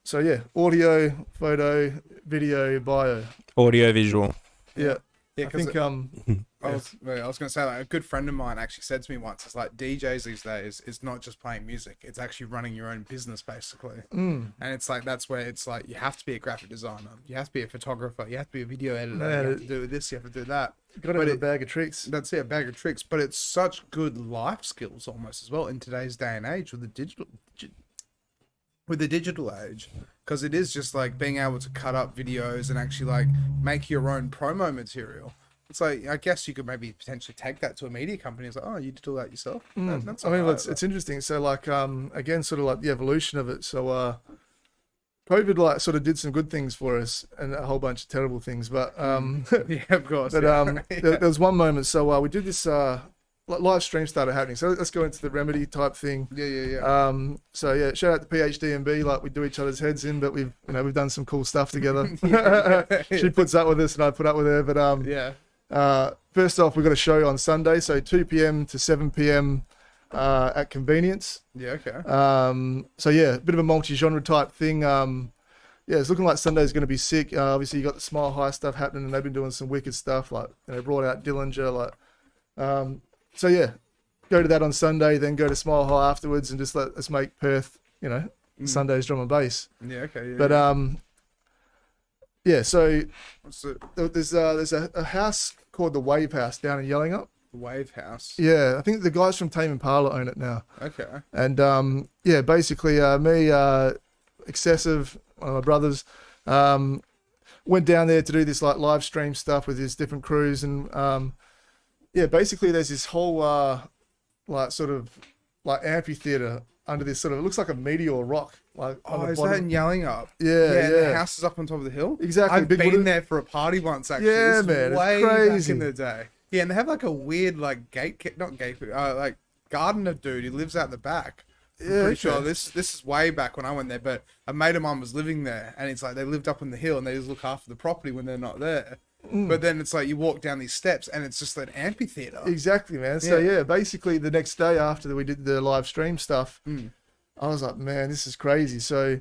So yeah, audio, photo, video, bio, audio, visual. Yeah. Yeah, I think I was going to say, like, a good friend of mine actually said to me once, it's like DJs these days is not just playing music, it's actually running your own business basically. And it's like, that's where it's like, you have to be a graphic designer, you have to be a photographer, you have to be a video editor, you have to do this, you have to do that. You got to have a bag of tricks. That's it, a bag of tricks. But it's such good life skills almost as well in today's day and age with the digital age, because it is just like being able to cut up videos and actually like make your own promo material. It's like, I guess you could maybe potentially take that to a media company. It's like, oh, you did all that yourself. That's it's interesting. So like, again, sort of like the evolution of it. So COVID like sort of did some good things for us and a whole bunch of terrible things. But yeah, of course. But there was one moment. So we did this live stream started happening. So let's go into the remedy type thing. Yeah. So yeah, shout out to PhDnb. Like, we do each other's heads in, but we've done some cool stuff together. She puts up with us and I put up with her. But first off, we've got a show on Sunday, so 2 p.m. to 7 p.m. At convenience. Yeah, okay. So yeah, a bit of a multi-genre type thing. Yeah, it's looking like Sunday's going to be sick. Obviously, you got the Smile High stuff happening, and they've been doing some wicked stuff. Like, brought out Dillinger. So yeah, go to that on Sunday, then go to Smile High afterwards, and just let's make Perth, Sunday's drum and bass. Yeah, okay. Yeah, but yeah. So there's a house called the Wave House down in Yellingup. Wave House. Yeah, I think the guys from Tame Impala own it now. Okay. And yeah, basically me, Excessive, one of my brothers, went down there to do this like live stream stuff with his different crews, and yeah, basically there's this whole like sort of like amphitheater under this sort of, it looks like a meteor rock. Like, is that in Yellingup? Yeah. The house is up on top of the hill. Exactly. I've been there for a party once actually. Yeah, man, it's crazy. Back in the day. Yeah, and they have like a weird like like gardener dude who lives out the back. I'm pretty sure this is way back when I went there, but a mate of mine was living there, and it's like they lived up on the hill and they just look after the property when they're not there. But then it's like you walk down these steps and it's just an amphitheater. Exactly, man. So yeah, basically the next day after we did the live stream stuff, I was like, man, this is crazy. So,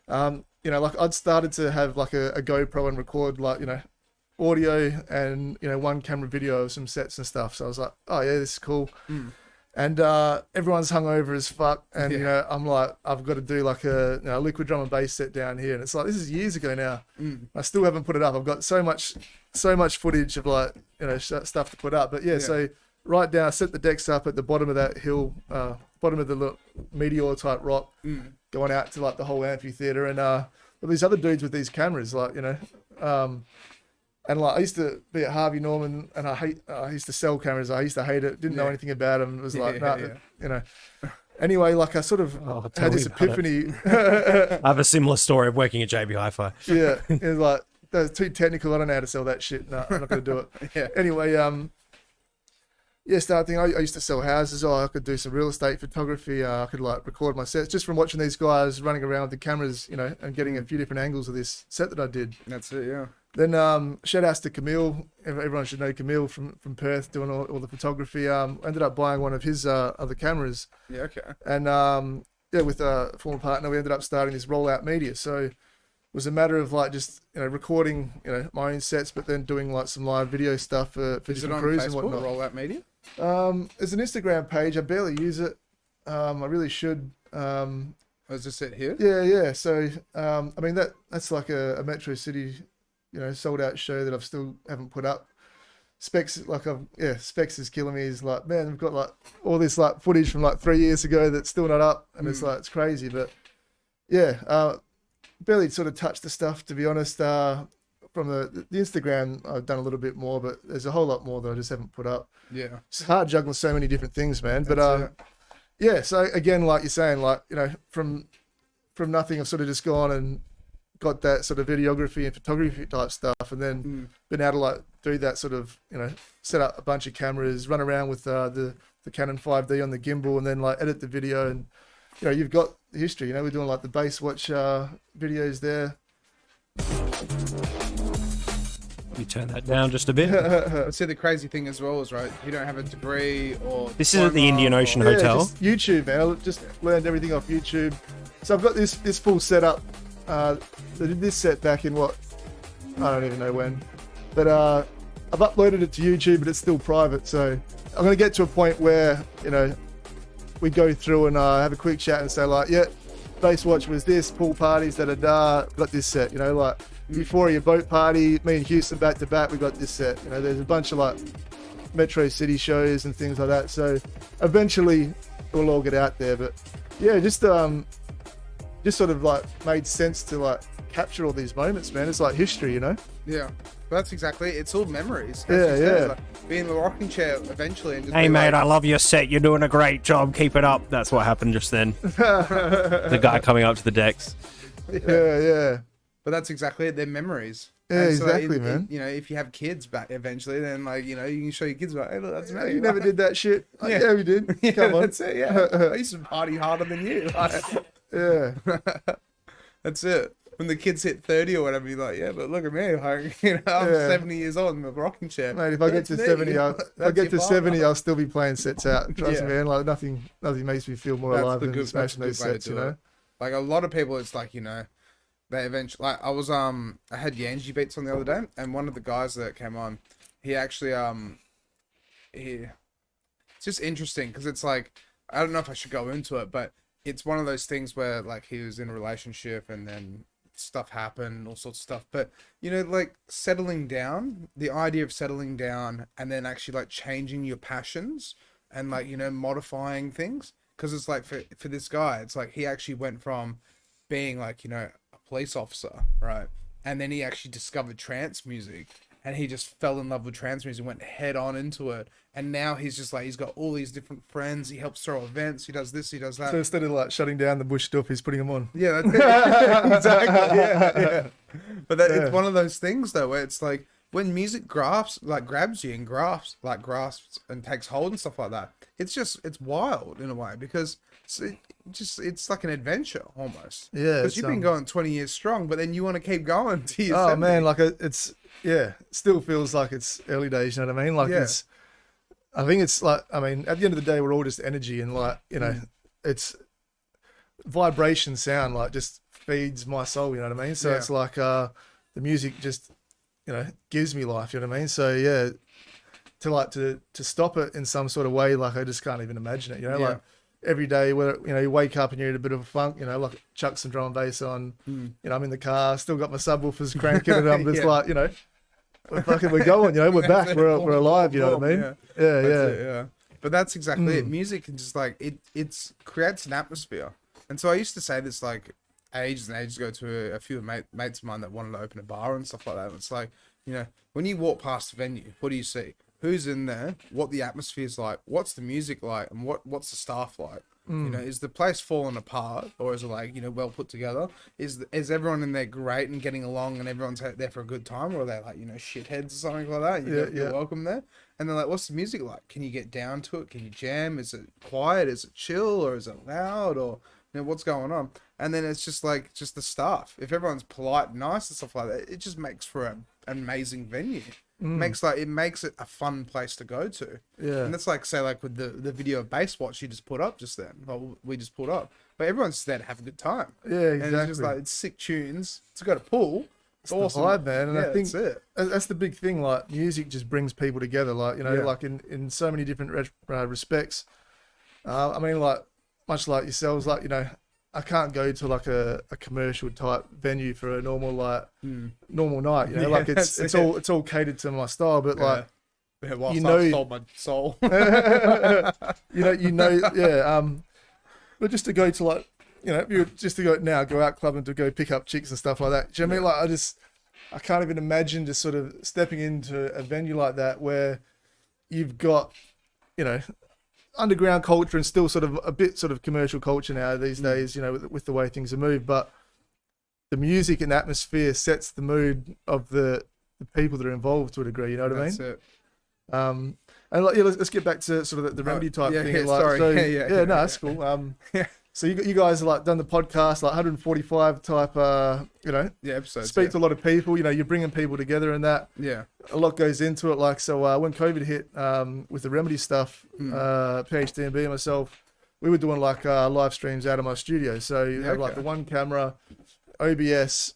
like I'd started to have like a GoPro and record like, audio and, one camera video of some sets and stuff. So I was like, oh yeah, this is cool. And everyone's hungover as fuck, and I'm like, I've got to do like a liquid drum and bass set down here, and it's like, this is years ago now. I still haven't put it up. I've got so much footage of like stuff to put up, but so right down, I set the decks up at the bottom of that hill, bottom of the meteor type rock, going out to like the whole amphitheater, and these other dudes with these cameras, like and like I used to be at Harvey Norman, and I used to sell cameras. I used to hate it. Didn't know anything about them. It was like, Anyway, like I sort of had this epiphany. I have a similar story of working at JB Hi-Fi. Yeah, it was like, that's too technical. I don't know how to sell that shit. No, I'm not going to do it. Anyway, started thinking, I used to sell houses. I could do some real estate photography. I could like record my sets just from watching these guys running around with the cameras, and getting a few different angles of this set that I did. That's it, yeah. Then shout outs to Camille. Everyone should know Camille from Perth, doing all the photography. Ended up buying one of his other cameras. Yeah, okay. And with a former partner, we ended up starting this rollout media. So was a matter of like just recording my own sets, but then doing like some live video stuff for different crews and whatnot. Rollout Media? There's an Instagram page. I barely use it. I really should. Is this it here? Yeah. So I mean that's like a Metro City, sold out show that I've still haven't put up. Specs Specs is killing me. He's like, man, we've got like all this like footage from like 3 years ago that's still not up, and it's like it's crazy. But yeah, barely sort of touched the stuff, to be honest. From the Instagram, I've done a little bit more, but there's a whole lot more that I just haven't put up. Yeah, it's hard juggling so many different things, man. But yeah. So again, like you're saying, like from nothing, I've sort of just gone and got that sort of videography and photography type stuff, and then been able to like do that sort of set up a bunch of cameras, run around with the Canon 5D on the gimbal, and then like edit the video, and you've got the history. We're doing like the base watch videos there. You turn that down just a bit. See, the crazy thing as well is, right, you don't have a degree or... This is at the Indian Ocean Hotel. Just YouTube, man. I just learned everything off YouTube. So I've got this full setup. I did this set back in what? I don't even know when. But I've uploaded it to YouTube, but it's still private. So I'm going to get to a point where, we go through and have a quick chat and say like, yeah, base watch was this, pool parties, got this set, like before your boat party, me and Houston back to back, we got this set. There's a bunch of like Metro City shows and things like that. So eventually we'll all get out there. But yeah, just sort of like made sense to like capture all these moments, man. It's like history, Yeah, that's exactly it. It's all memories. Yeah. Like being in the rocking chair eventually and just hey mate, I love your set, you're doing a great job, keep it up. That's what happened just then. The guy coming up to the decks. Yeah. But that's exactly it. They're memories. Yeah, exactly, man. If you have kids back eventually, then like you can show your kids like, hey, look, that's me. You never did that shit. Yeah, we did. Yeah, Come on. That's it. Yeah, I used to party harder than you. Yeah. That's it. When the kids hit 30 or whatever, you're like, yeah, but look at me. Like, I'm 70 years old in a rocking chair. Mate, if I get to 70, I'll still be playing sets out. Trust me, man. Like nothing makes me feel more alive than smashing those sets, Like a lot of people, it's like, they eventually, like I had Yanji beats on the other day, and one of the guys that came on, he actually, it's just interesting because it's like, I don't know if I should go into it, but it's one of those things where like he was in a relationship and then stuff happened, all sorts of stuff. But like settling down, the idea of settling down and then actually like changing your passions and like modifying things, because it's like for this guy, it's like he actually went from being like a police officer, right, and then he actually discovered trance music. And he just fell in love with trance music, went head on into it. And now he's just like, he's got all these different friends. He helps throw events. He does this, he does that. So instead of like shutting down the bush stuff, he's putting them on. Yeah, that's it. Exactly. Yeah. But it's one of those things though, where it's like when music grabs you and grasps and takes hold and stuff like that. It's wild in a way, because it's like an adventure almost. Yeah. Because you've been going 20 years strong, but then you want to keep going to your 70. Man, like it's. Yeah, it still feels like it's early days, you know what I mean? Like I think it's like, at the end of the day, we're all just energy, and like, it's vibration sound, like just feeds my soul, you know what I mean? So it's like, the music just, gives me life, you know what I mean? So yeah, to stop it in some sort of way, like I just can't even imagine it, like every day where, you wake up and you're in a bit of a funk, like chuck some drum and bass on, I'm in the car, still got my subwoofers cranking, and I'm just like, we're going, we're back, we're alive, you know what I mean? Yeah. But that's exactly it. Music can just like, it creates an atmosphere. And so I used to say this like ages and ages ago to a few mates of mine that wanted to open a bar and stuff like that. It's like, when you walk past the venue, what do you see? Who's in there, what the atmosphere's like, what's the music like, and what's the staff like? Is the place falling apart, or is it like, well put together? Is everyone in there great and getting along and everyone's there for a good time, or are they like, shitheads or something like that? You're welcome there. And they're like, what's the music like? Can you get down to it? Can you jam? Is it quiet? Is it chill? Or is it loud? Or what's going on? And then it's just like, just the staff. If everyone's polite and nice and stuff like that, it just makes for an amazing venue. makes it a fun place to go to. Yeah. And that's like, say, like with the video of Bass Watch you just put up just then, or we just put up, but everyone's just there to have a good time. Yeah, exactly. And it's just like, it's sick tunes. It's got a pool. It's awesome. The vibe, man. And yeah, I think that's it. that's the big thing. Like, music just brings people together. Like, you know, like in so many different respects. I mean, like, much like yourselves, like, you know, I can't go to like a commercial type venue for a normal normal night. You know, like it's all catered to my style. But like, Whilst you know, I've sold my soul. you know, yeah. But just to go to like, you know, if you just to go out clubbing to go pick up chicks and stuff like that. Do you know what I mean? Like, I can't even imagine just sort of stepping into a venue like that where you've got, you know, underground culture and still sort of a bit sort of commercial culture now these days, you know, with the way things are moved. But the music and atmosphere sets the mood of the people that are involved to a degree. You know what I mean? That's it. And like, yeah, let's get back to sort of the remedy type thing. Yeah, like, sorry. So, yeah, no, that's cool. So you guys have like done the podcast, like 145 type, you know, episodes. Speak to a lot of people. You know, you're bringing people together and that. Yeah. A lot goes into it. Like, so when COVID hit, with the remedy stuff, PhD and B and myself, we were doing like live streams out of my studio. So you have like the one camera, OBS,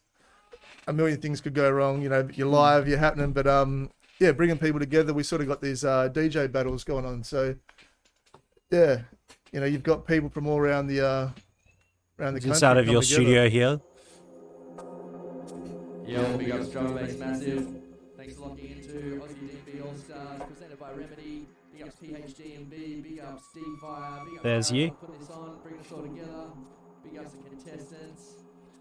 a million things could go wrong. You know, you're live, you're happening, but yeah, bringing people together. We sort of got these DJ battles going on. So yeah, you know, you've got people from all around the country. It's out of your together. studio here. Yo, big ups, drum and bass, massive. Thanks for locking into Aussie Dnb All Stars, presented by Remedy. Big ups PhD and B, big ups Defyre, big ups. There's you. Putting this on, bringing us all together. Big ups the contestants.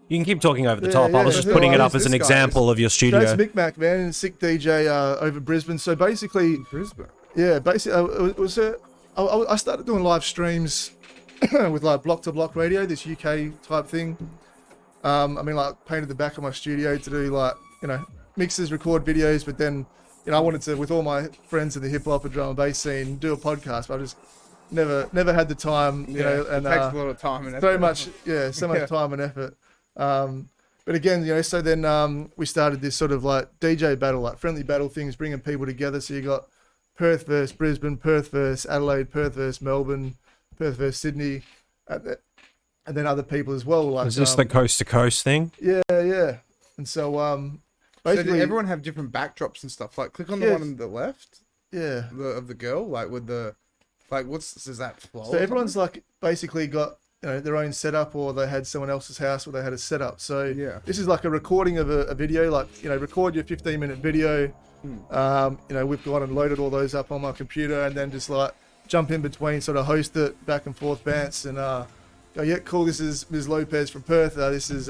You can keep talking over the top. I was just Yeah, putting it who up as is an this guy? example of your studio. That's Micmac, man, sick DJ over Brisbane. So basically, Brisbane. yeah, basically, I started doing live streams with like block to block radio, this UK type thing. I mean, like painted the back of my studio to do like, you know, mixes, record videos, but then, you know, I wanted to, with all my friends in the hip hop and drum and bass scene, do a podcast, but I just never had the time, you know, and it takes a lot of time and effort. so much time and effort. But again, you know, so then we started this sort of like DJ battle, like friendly battle things, bringing people together. So you got Perth versus Brisbane, Perth versus Adelaide, Perth versus Melbourne, Perth versus Sydney, and then other people as well. Like, Is this the coast to coast thing? Yeah. And so So basically, did everyone have different backdrops and stuff? Like, click on the one on the left yeah. of the girl, like with the, like, is that flow? So everyone's like basically got, you know, their own setup, or they had someone else's house where they had a setup. So Yeah. this is like a recording of a video, like, you know, record your 15-minute video. You know, we've gone and loaded all those up on my computer, and then just like jump in between, sort of host it back and forth, bounce, and go, yeah, cool. This is Ms. Lopez from Perth. This is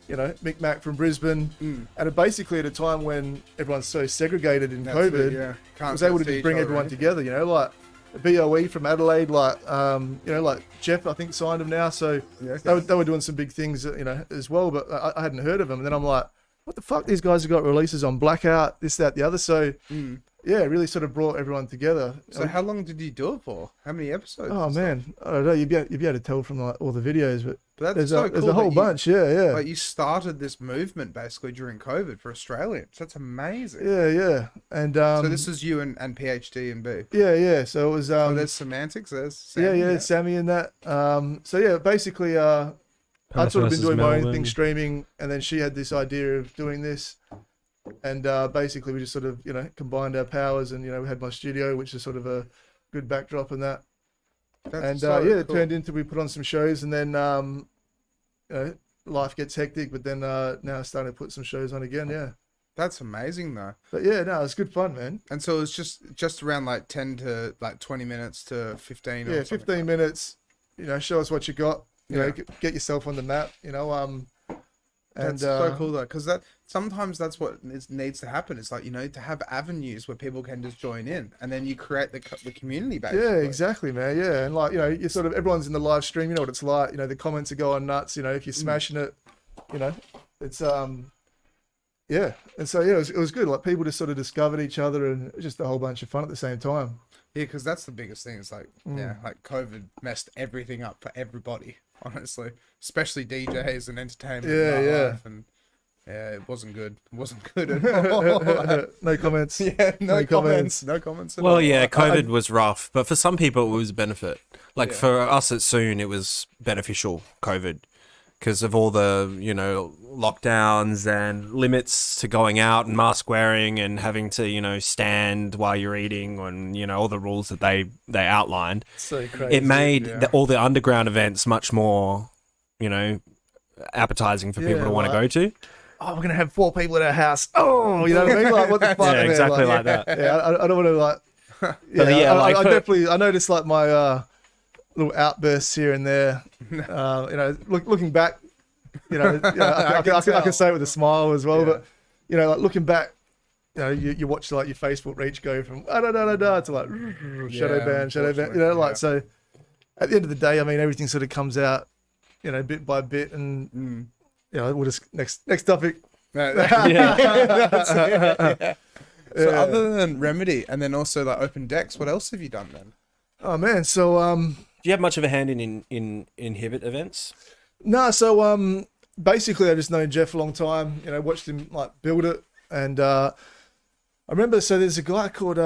you know, Micmac from Brisbane. And it basically at a time when everyone's so segregated in COVID, I was able to just bring everyone together. You know, like BOE from Adelaide, like you know, like Jeff, I think signed them now. So they were doing some big things, you know, as well. But I hadn't heard of them, and then I'm like, what the fuck? These guys have got releases on Blackout, this, that, the other. So yeah, it really sort of brought everyone together. So how long did you do it for? How many episodes? Oh man, I don't know. You'd be able to tell from like all the videos, but But there's that's a whole bunch. Yeah. Like, you started this movement basically during COVID for Australians. That's amazing. Yeah. And So this is you and PhD and B. yeah. So it was Oh, there's semantics. There's Sammy, Sammy in that. So yeah, basically, I'd sort of been doing my own thing, streaming, and then she had this idea of doing this, and basically we just sort of, you know, combined our powers, and, you know, we had my studio, which is sort of a good backdrop and that. That's And so yeah, it cool. turned into, we put on some shows, and then you know, life gets hectic, but then now starting to put some shows on again. Yeah. That's amazing though. But yeah, no, it's good fun, man. And so it's just around like 10 to like 20 minutes to 15. Yeah, or something. 15 minutes. You know, show us what you got. You Yeah. know, get yourself on the map. You know, and That's so cool though, because sometimes that's what needs to happen. It's like, you know, to have avenues where people can just join in, and then you create the community base. yeah, exactly, man. Yeah, and like, you know, you sort of, everyone's in the live stream. You know what it's like. You know, the comments are going nuts. You know, if you're smashing it, you know, it's yeah. And so yeah, it was good. Like, people just sort of discovered each other, and it was just a whole bunch of fun at the same time. Yeah, because that's the biggest thing. It's like, yeah, like COVID messed everything up for everybody, honestly, especially DJs and entertainment. Yeah, and yeah. nightlife, and Yeah, it wasn't good. It wasn't good at all. No comments. Yeah, no No comments. comments. No comments at Well, all. yeah, COVID was rough, but for some people it was a benefit. Like Yeah. for us at Soon, it was beneficial, COVID, because of all the, lockdowns and limits to going out and mask wearing and having to, stand while you're eating and, all the rules that they outlined. So crazy. It made yeah. all the underground events much more, appetizing for people Yeah, to want to right. go to. Oh, we're gonna have 4 people at our house. Oh, you know what I mean? Like, what the fuck? Yeah, man? exactly like that. Yeah, I don't want to like. Yeah, yeah, like I for- definitely. I noticed like my little outbursts here and there. Looking back, I can say it with a smile as well. Yeah. But like looking back, you watch like your Facebook reach go from to like shadow ban. unfortunately, Like yeah. so. At the end of the day, I mean, everything sort of comes out, bit by bit, and we'll just next topic. Yeah. So Yeah. other than Remedy and then also like Open Decks, what else have you done then? Oh man, so Do you have much of a hand in Inhibit events? no, so basically I just known Jeff a long time. Watched him like build it, and I remember. So there's a guy called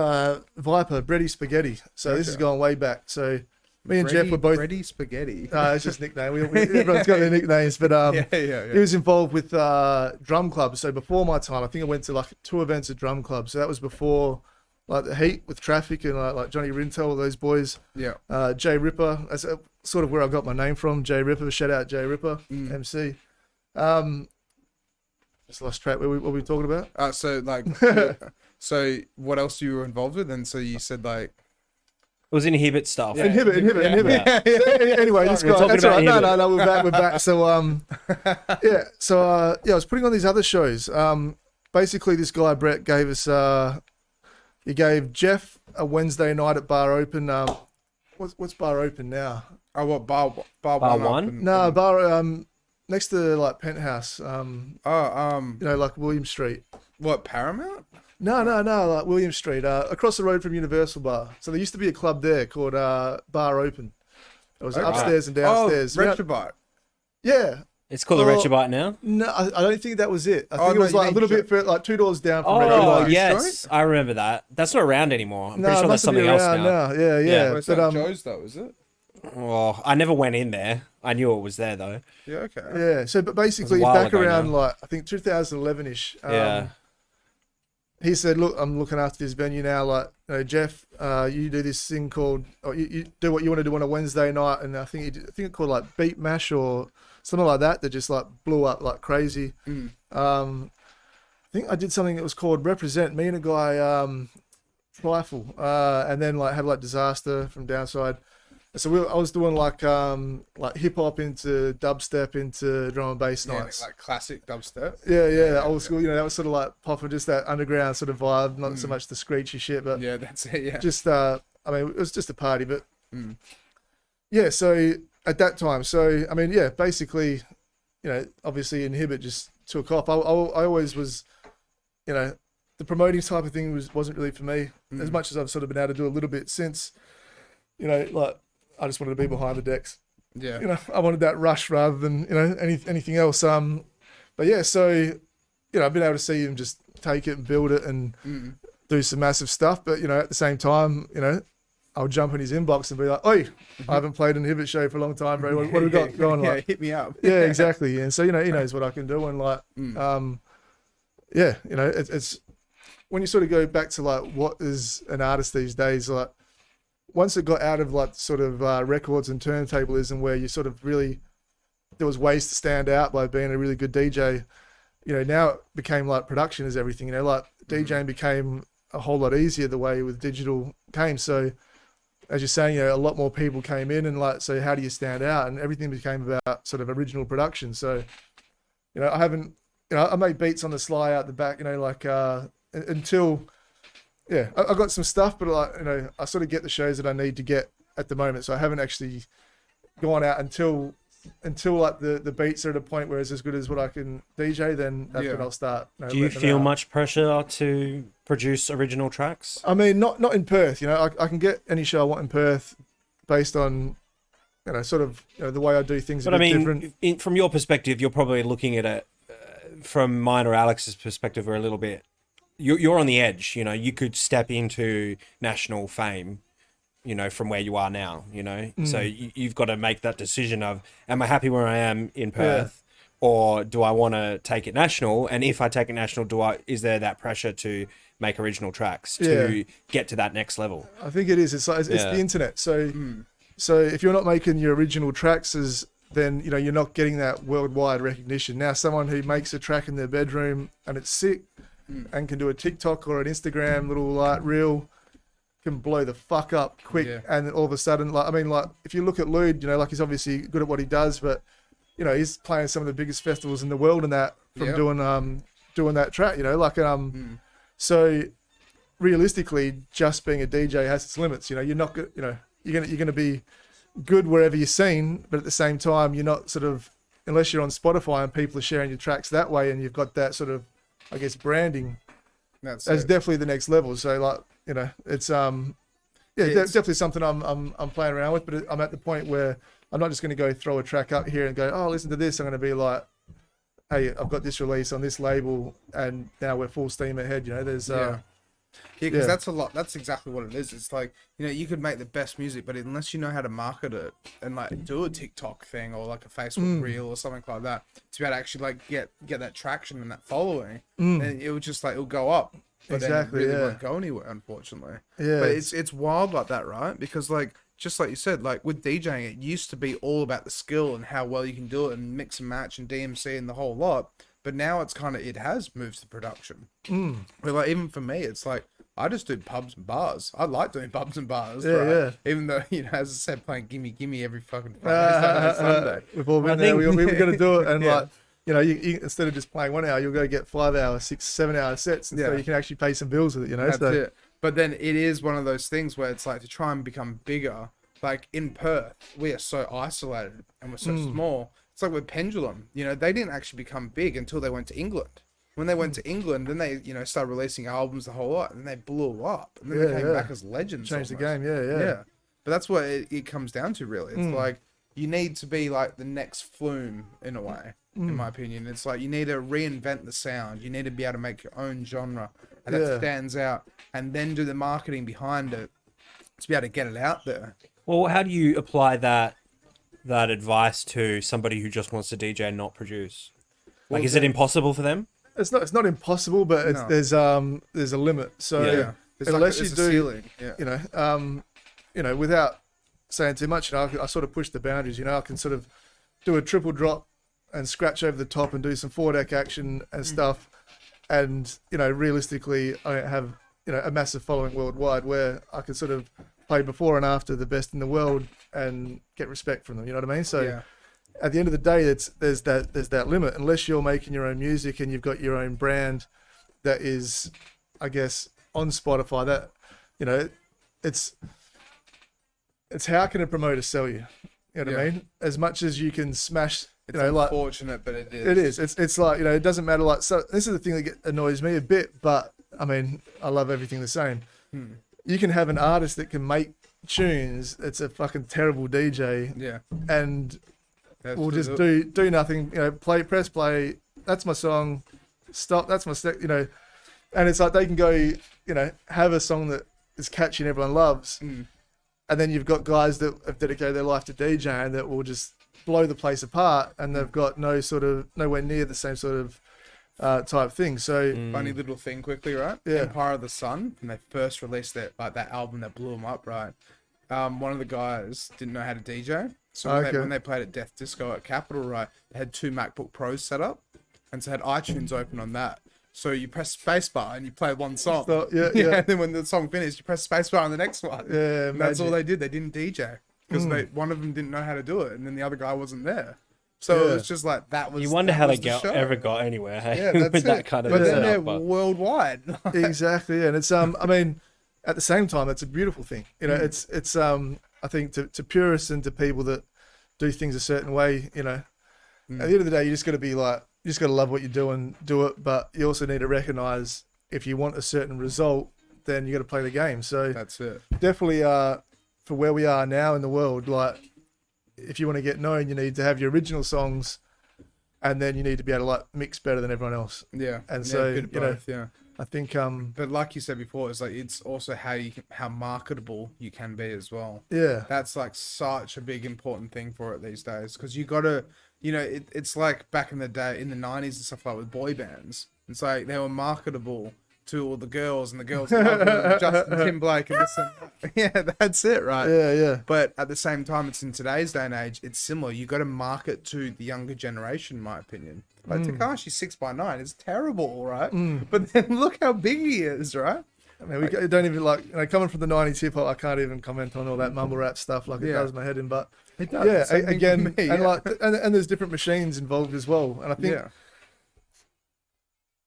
Viper, Bready Spaghetti. So this is Okay. going way back. So me and Jeff were both. Ready Spaghetti. It's just nickname. Everyone's got their nicknames, but yeah. he was involved with drum clubs. So before my time, I think I went to like 2 events at drum clubs. So that was before like the Heat with Traffic and like Johnny Rintel, all those boys. Yeah. Jay Ripper, that's sort of where I got my name from. Jay Ripper, shout out Jay Ripper, MC. Just lost track. What were we talking about? So like, so what else you were involved with? And so you said like, It was Inhibit stuff. Inhibit. Yeah. Anyway, this We're guy. talking That's all right. about No, we're back. So I was putting on these other shows. Basically, this guy Brett gave us. He gave Jeff a Wednesday night at Bar Open. What's Bar Open now? oh, what bar Bar one? up one? and- No, Bar next to like Penthouse. Oh, Like William Street. what Paramount? No, like William Street, across the road from Universal Bar. So there used to be a club there called Bar Open. It was Okay. upstairs and downstairs. Oh, Retrobite. Yeah. It's called a Oh, Retrobite now. No, I don't think that was it. I Oh, think it no, was you like a mean little Jo- bit further, like 2 doors down from Oh, Retrobite. yes. I remember that. That's not around anymore. I'm No, pretty it sure must that's have been something else around now. now. Yeah. Where's But that Joe's though? Is it? Oh, I never went in there. I knew it was there, though. Yeah. Okay. yeah. So, but basically, while back ago around now. like I think 2011ish. Yeah. He said, "Look, I'm looking after this venue now. Like, Jeff, you do this thing called, or you do what you want to do on a Wednesday night, and I think it called like Beat Mash or something like that. That just like blew up like crazy. I think I did something that was called Represent. Me and a guy, Rifle, and then like have like Disaster from Downside. So I was doing like hip hop into dubstep into drum and bass Yeah, nights. like classic dubstep. Yeah, old school. That was sort of like popping, just that underground sort of vibe, not so much the screechy shit, but Yeah, that's it. Yeah. just I mean, it was just a party, but yeah. So at that time, basically, obviously Inhibit just took off. I always was, the promoting type of thing wasn't really for me as much as I've sort of been able to do a little bit since, like I just wanted to be behind the decks. Yeah. I wanted that rush rather than anything else. But yeah, so I've been able to see him just take it and build it and do some massive stuff. But at the same time, I'll jump in his inbox and be like, "Oi, I haven't played an Inhibit show for a long time, bro. What have we got going?" Yeah, Like, hit me up. yeah, exactly. And so he knows what I can do, and like, it's when you sort of go back to like what is an artist these days, like. Once it got out of like sort of records and turntablism where you sort of really, there was ways to stand out by being a really good DJ, now it became like production is everything, like DJing became a whole lot easier the way with digital came. So as you're saying, a lot more people came in and like, so how do you stand out? And everything became about sort of original production. So, I haven't, I made beats on the sly out the back, until... Yeah, I got some stuff, but like I sort of get the shows that I need to get at the moment. So I haven't actually gone out until like the beats are at a point where it's as good as what I can DJ. Then that's when I'll start. Do you letting them feel out. much pressure to produce original tracks? I mean, not in Perth. I can get any show I want in Perth, based on sort of the way I do things. But a I bit mean, different. from your perspective, you're probably looking at it from mine or Alex's perspective, we're a little bit. You're on the edge. You know, you could step into national fame, you know, from where you are now. You know, so you've got to make that decision of, am I happy where I am in Perth, or do I want to take it national? And if I take it national, is there that pressure to make original tracks to get to that next level? I think it is. It's the internet. So so if you're not making your original tracks, then you know you're not getting that worldwide recognition. Now, someone who makes a track in their bedroom and it's sick, and can do a TikTok or an Instagram little like reel, can blow the fuck up quick. And all of a sudden, like, I mean, like, if you look at Lude, you know, like, he's obviously good at what he does, but you know, he's playing some of the biggest festivals in the world and that from doing that track, you know, like, so realistically, just being a DJ has its limits. You know, you're not, you know, you're gonna be good wherever you're seen, but at the same time, you're not sort of, unless you're on Spotify and people are sharing your tracks that way, and you've got that sort of, I guess, branding. That's definitely the next level. So, like, you know, it's definitely something I'm playing around with. But I'm at the point where I'm not just going to go throw a track up here and go, oh, listen to this. I'm going to be like, hey, I've got this release on this label, and now we're full steam ahead. You know, there's because that's a lot. That's exactly what it is. It's like, you know, you could make the best music, but unless you know how to market it and like do a TikTok thing or like a Facebook reel or something like that to be able to actually like get that traction and that following, then it will just like, it'll go up. But exactly, then it really won't go anywhere, unfortunately. Yeah. But it's wild like that, right? Because like, just like you said, like with DJing, it used to be all about the skill and how well you can do it and mix and match and DMC and the whole lot. But now it's kind of, it has moved to production. But like, even for me, it's like, I just do pubs and bars. I like doing pubs and bars, right? Even though, you know, as I said, playing Gimme Gimme every fucking Friday, Saturday, Sunday. We've all been there. We're going to do it. And like, you know, you instead of just playing 1 hour, you'll go get 5 hour, 6, 7 hour sets. And so you can actually pay some bills with it, you know? That's it. But then it is one of those things where it's like, to try and become bigger, like in Perth, we are so isolated and we're so small. It's like with Pendulum, you know, they didn't actually become big until they went to England. When they went to England, then they, you know, started releasing albums, the whole lot, and they blew up. And then they came back as legends. Changed almost. the game, yeah. But that's what it comes down to, really. It's like, you need to be like the next Flume, in a way, in my opinion. It's like, you need to reinvent the sound. You need to be able to make your own genre, and that stands out, and then do the marketing behind it to be able to get it out there. Well, how do you apply that advice to somebody who just wants to DJ and not produce? Like, is it impossible for them? It's not impossible, but there's a limit. So unless you do, ceiling. You know, without saying too much, you know, I sort of push the boundaries. You know, I can sort of do a triple drop and scratch over the top and do some 4-deck action and stuff. And you know, realistically, I have, you know, a massive following worldwide where I can sort of play before and after the best in the world and get respect from them. You know what I mean? So. At the end of the day, there's that limit. Unless you're making your own music and you've got your own brand that is, I guess, on Spotify, that, you know, it's how can a promoter sell you? You know what I mean? As much as you can smash, it's unfortunate, but it is. It is. It's like, you know, it doesn't matter. Like, so this is the thing that annoys me a bit, but I mean, I love everything the same. You can have an artist that can make tunes. It's a fucking terrible DJ. And we'll just do nothing, you know, press play, that's my song, stop, that's my you know, and it's like they can go, you know, have a song that is catchy and everyone loves, and then you've got guys that have dedicated their life to DJing that will just blow the place apart, and they've got nowhere near the same sort of type thing. So funny little thing quickly, right? Empire of the Sun, when they first released that album that blew them up, right? One of the guys didn't know how to DJ. So when they played at Death Disco at Capitol, right, they had 2 MacBook Pros set up, and so had iTunes open on that. So you press spacebar and you play one song. And then when the song finished, you press spacebar on the next one. And that's all they did. They didn't DJ because one of them didn't know how to do it, and then the other guy wasn't there. So it was just like that was. You wonder how they ever got anywhere, hey? With that kind of. But then they're worldwide. Exactly, and it's I mean, at the same time, it's a beautiful thing. You know, it's I think to purists and to people that do things a certain way, you know, at the end of the day, you just got to be like, you just got to love what you do and do it. But you also need to recognize if you want a certain result, then you got to play the game. So that's it. Definitely, for where we are now in the world, like if you want to get known, you need to have your original songs and then you need to be able to like mix better than everyone else. Yeah. And Yeah, so, bit of you know, both, yeah. I think But like you said before, it's like it's also how marketable you can be as well. yeah, That's like such a big important thing for it these days, because you gotta, you know, it's like back in the day in the 90s and stuff like with boy bands. It's like they were marketable to all the girls, and the girls loved them, Justin Timberlake and this and that. Yeah, that's it, right? yeah. But at the same time, it's in today's day and age, it's similar. You got to market to the younger generation, in my opinion. Like Tekashi 6ix9ine is terrible, right? But then look how big he is, right? I mean, we don't even like, you know, coming from the 90s hip hop, I can't even comment on all that mumble rap stuff like it does my head in. But It does. yeah, Same thing again, for me, and yeah. like, and there's different machines involved as well. And I think, Yeah.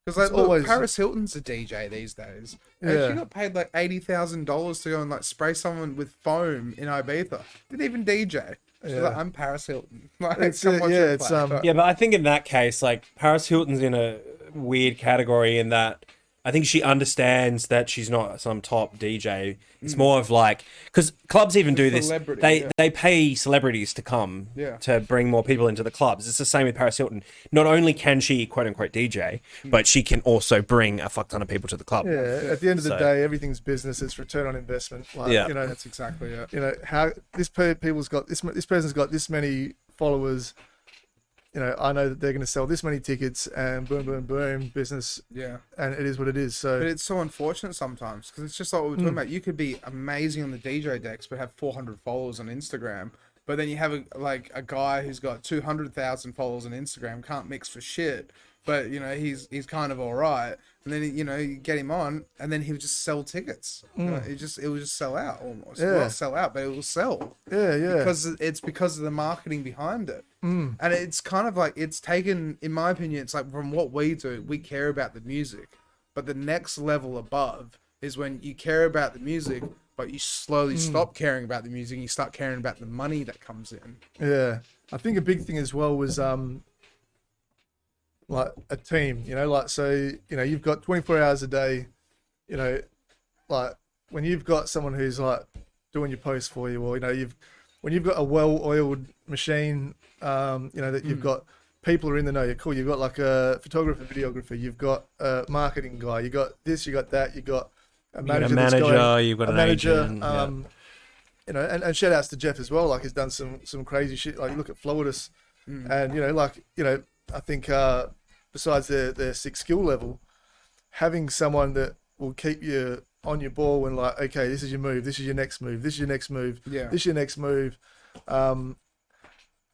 Because like, It's look, always- Paris Hilton's a DJ these days. And Yeah. she got paid like $80,000 to go and like spray someone with foam in Ibiza. Didn't even DJ. She's Yeah. like, I'm Paris Hilton. Like, It's, come watch yeah, her it's, play. Yeah, but I think in that case, like Paris Hilton's in a weird category in that I think she understands that she's not some top DJ. It's more of like, because clubs even do this. celebrity, They yeah. they pay celebrities to come Yeah. to bring more people into the clubs. It's the same with Paris Hilton. Not only can she quote unquote DJ, but she can also bring a fuck ton of people to the club. yeah, at the end of the So- day, everything's business. It's return on investment. Like, Yeah. you know, That's exactly it. you know how people's got this person's got this many followers. You know, I know that they're going to sell this many tickets, and boom, boom, boom, business, Yeah. and it is what it is. So But it's so unfortunate sometimes, because it's just like what we're talking about. You could be amazing on the DJ decks, but have 400 followers on Instagram. But then you have a guy who's got 200,000 followers on Instagram, can't mix for shit. But you know he's kind of all right, and then you know you get him on, and then he would just sell tickets. You know, it will just sell out almost. Yeah. Not sell out, but it will sell yeah, because of the marketing behind it. And it's kind of like it's taken, in my opinion, it's like from what we do, we care about the music, but the next level above is when you care about the music, but you slowly stop caring about the music and you start caring about the money that comes in. yeah. I think a big thing as well was like a team. You know, like so you know you've got 24 hours a day. You know, like when you've got someone who's like doing your posts for you, or you know when you've got a well-oiled machine, you know that you've got people are in the know. You're cool. You've got like a photographer, videographer. You've got a marketing guy. You got this. You got that. You got a manager. manager, that's going, you've got a an manager. agent, yeah. You know, and shout outs to Jeff as well. Like he's done some crazy shit. Like you look at Floridas, and you know, like you know, I think besides their six skill level, having someone that will keep you on your ball when like, okay, this is your move, this is your next move, this is your next move, Yeah. this is your next move, and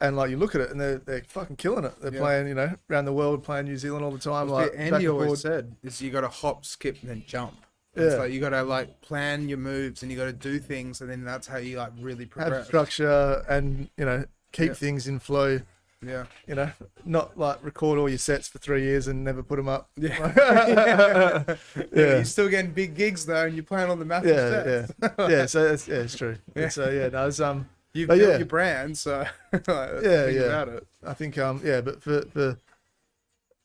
like you look at it and they're fucking killing it. They're playing, you know, around the world, playing New Zealand all the time. Like back Andy and always forward. said is you got to hop, skip, and then jump. It's Yeah. like you got to like plan your moves and you got to do things, and then that's how you like really progress. Have structure and you know keep Yeah. things in flow. Yeah. You know, not like record all your sets for 3 years and never put them up. Yeah. Yeah. You're still getting big gigs though, and you're playing on the massive Yeah, sets. yeah. So it's true. Yeah. So yeah, no, it's You've But built yeah. your brand, so like, that's the Yeah, thing yeah. about it. I think yeah, but for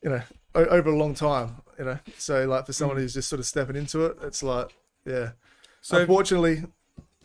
you know over a long time, you know, so like for someone who's just sort of stepping into it, it's like yeah. So- So unfortunately,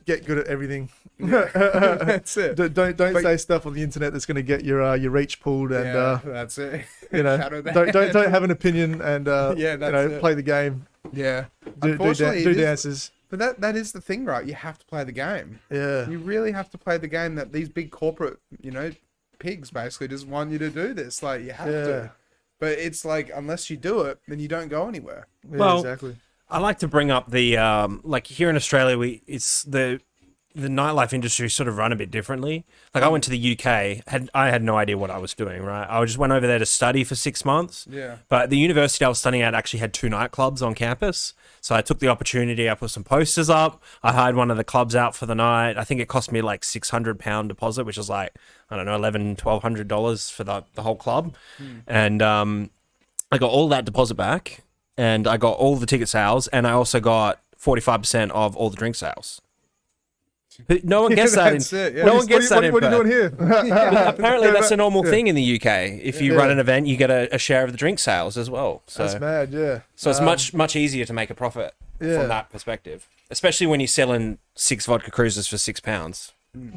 get good at everything. That's it. Don't But- say stuff on the internet that's going to get your reach pulled and Yeah, that's it. you know Shadow don't have an opinion and Yeah, you that's know it. play the game, Yeah. do Unfortunately, it is- dances. But that is the thing, right? You have to play the game. Yeah. You really have to play the game that these big corporate, you know, pigs basically just want you to do this. Like you have Yeah. to. But it's like unless you do it, then you don't go anywhere. Yeah, Well, exactly. I like to bring up the like here in Australia, it's the nightlife industry sort of run a bit differently. Like I went to the UK, I had no idea what I was doing. Right, I just went over there to study for 6 months. Yeah. But the university I was studying at actually had 2 nightclubs on campus, so I took the opportunity. I put some posters up. I hired one of the clubs out for the night. I think it cost me like £600 deposit, which is like I don't know $1,100-1,200 for the whole club, and I got all that deposit back. And I got all the ticket sales, and I also got 45% of all the drink sales. But no one gets that. That's it, yeah. No one gets that. What are you doing here? Apparently, that's a normal thing in the UK. If you Yeah. run an event, you get a share of the drink sales as well. So, That's mad. Yeah. so it's much easier to make a profit Yeah. from that perspective, especially when you're selling 6 vodka cruisers for £6.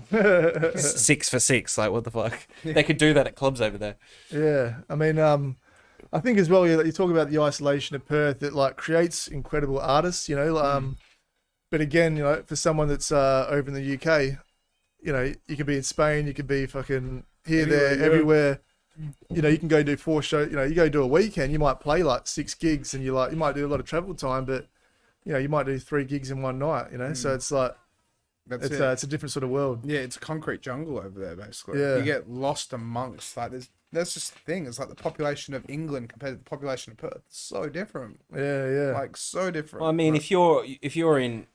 6 for 6. Like, what the fuck? They could do that at clubs over there. Yeah, I mean, I think as well, you talk about the isolation of Perth, it like creates incredible artists, you know. But again, you know, for someone that's over in the UK, you know, you could be in Spain, you could be fucking here, there, everywhere. You know, you can go do 4 shows. You know, you go do a weekend, you might play like 6 gigs, and you might do a lot of travel time, but you know, you might do 3 gigs in one night. You know, so it's like it's a different sort of world. Yeah, it's a concrete jungle over there, basically. Yeah. You get lost amongst that's just the thing. It's like the population of England compared to the population of Perth. It's so different. Yeah. Like so different. Well, I mean, Like, if you're in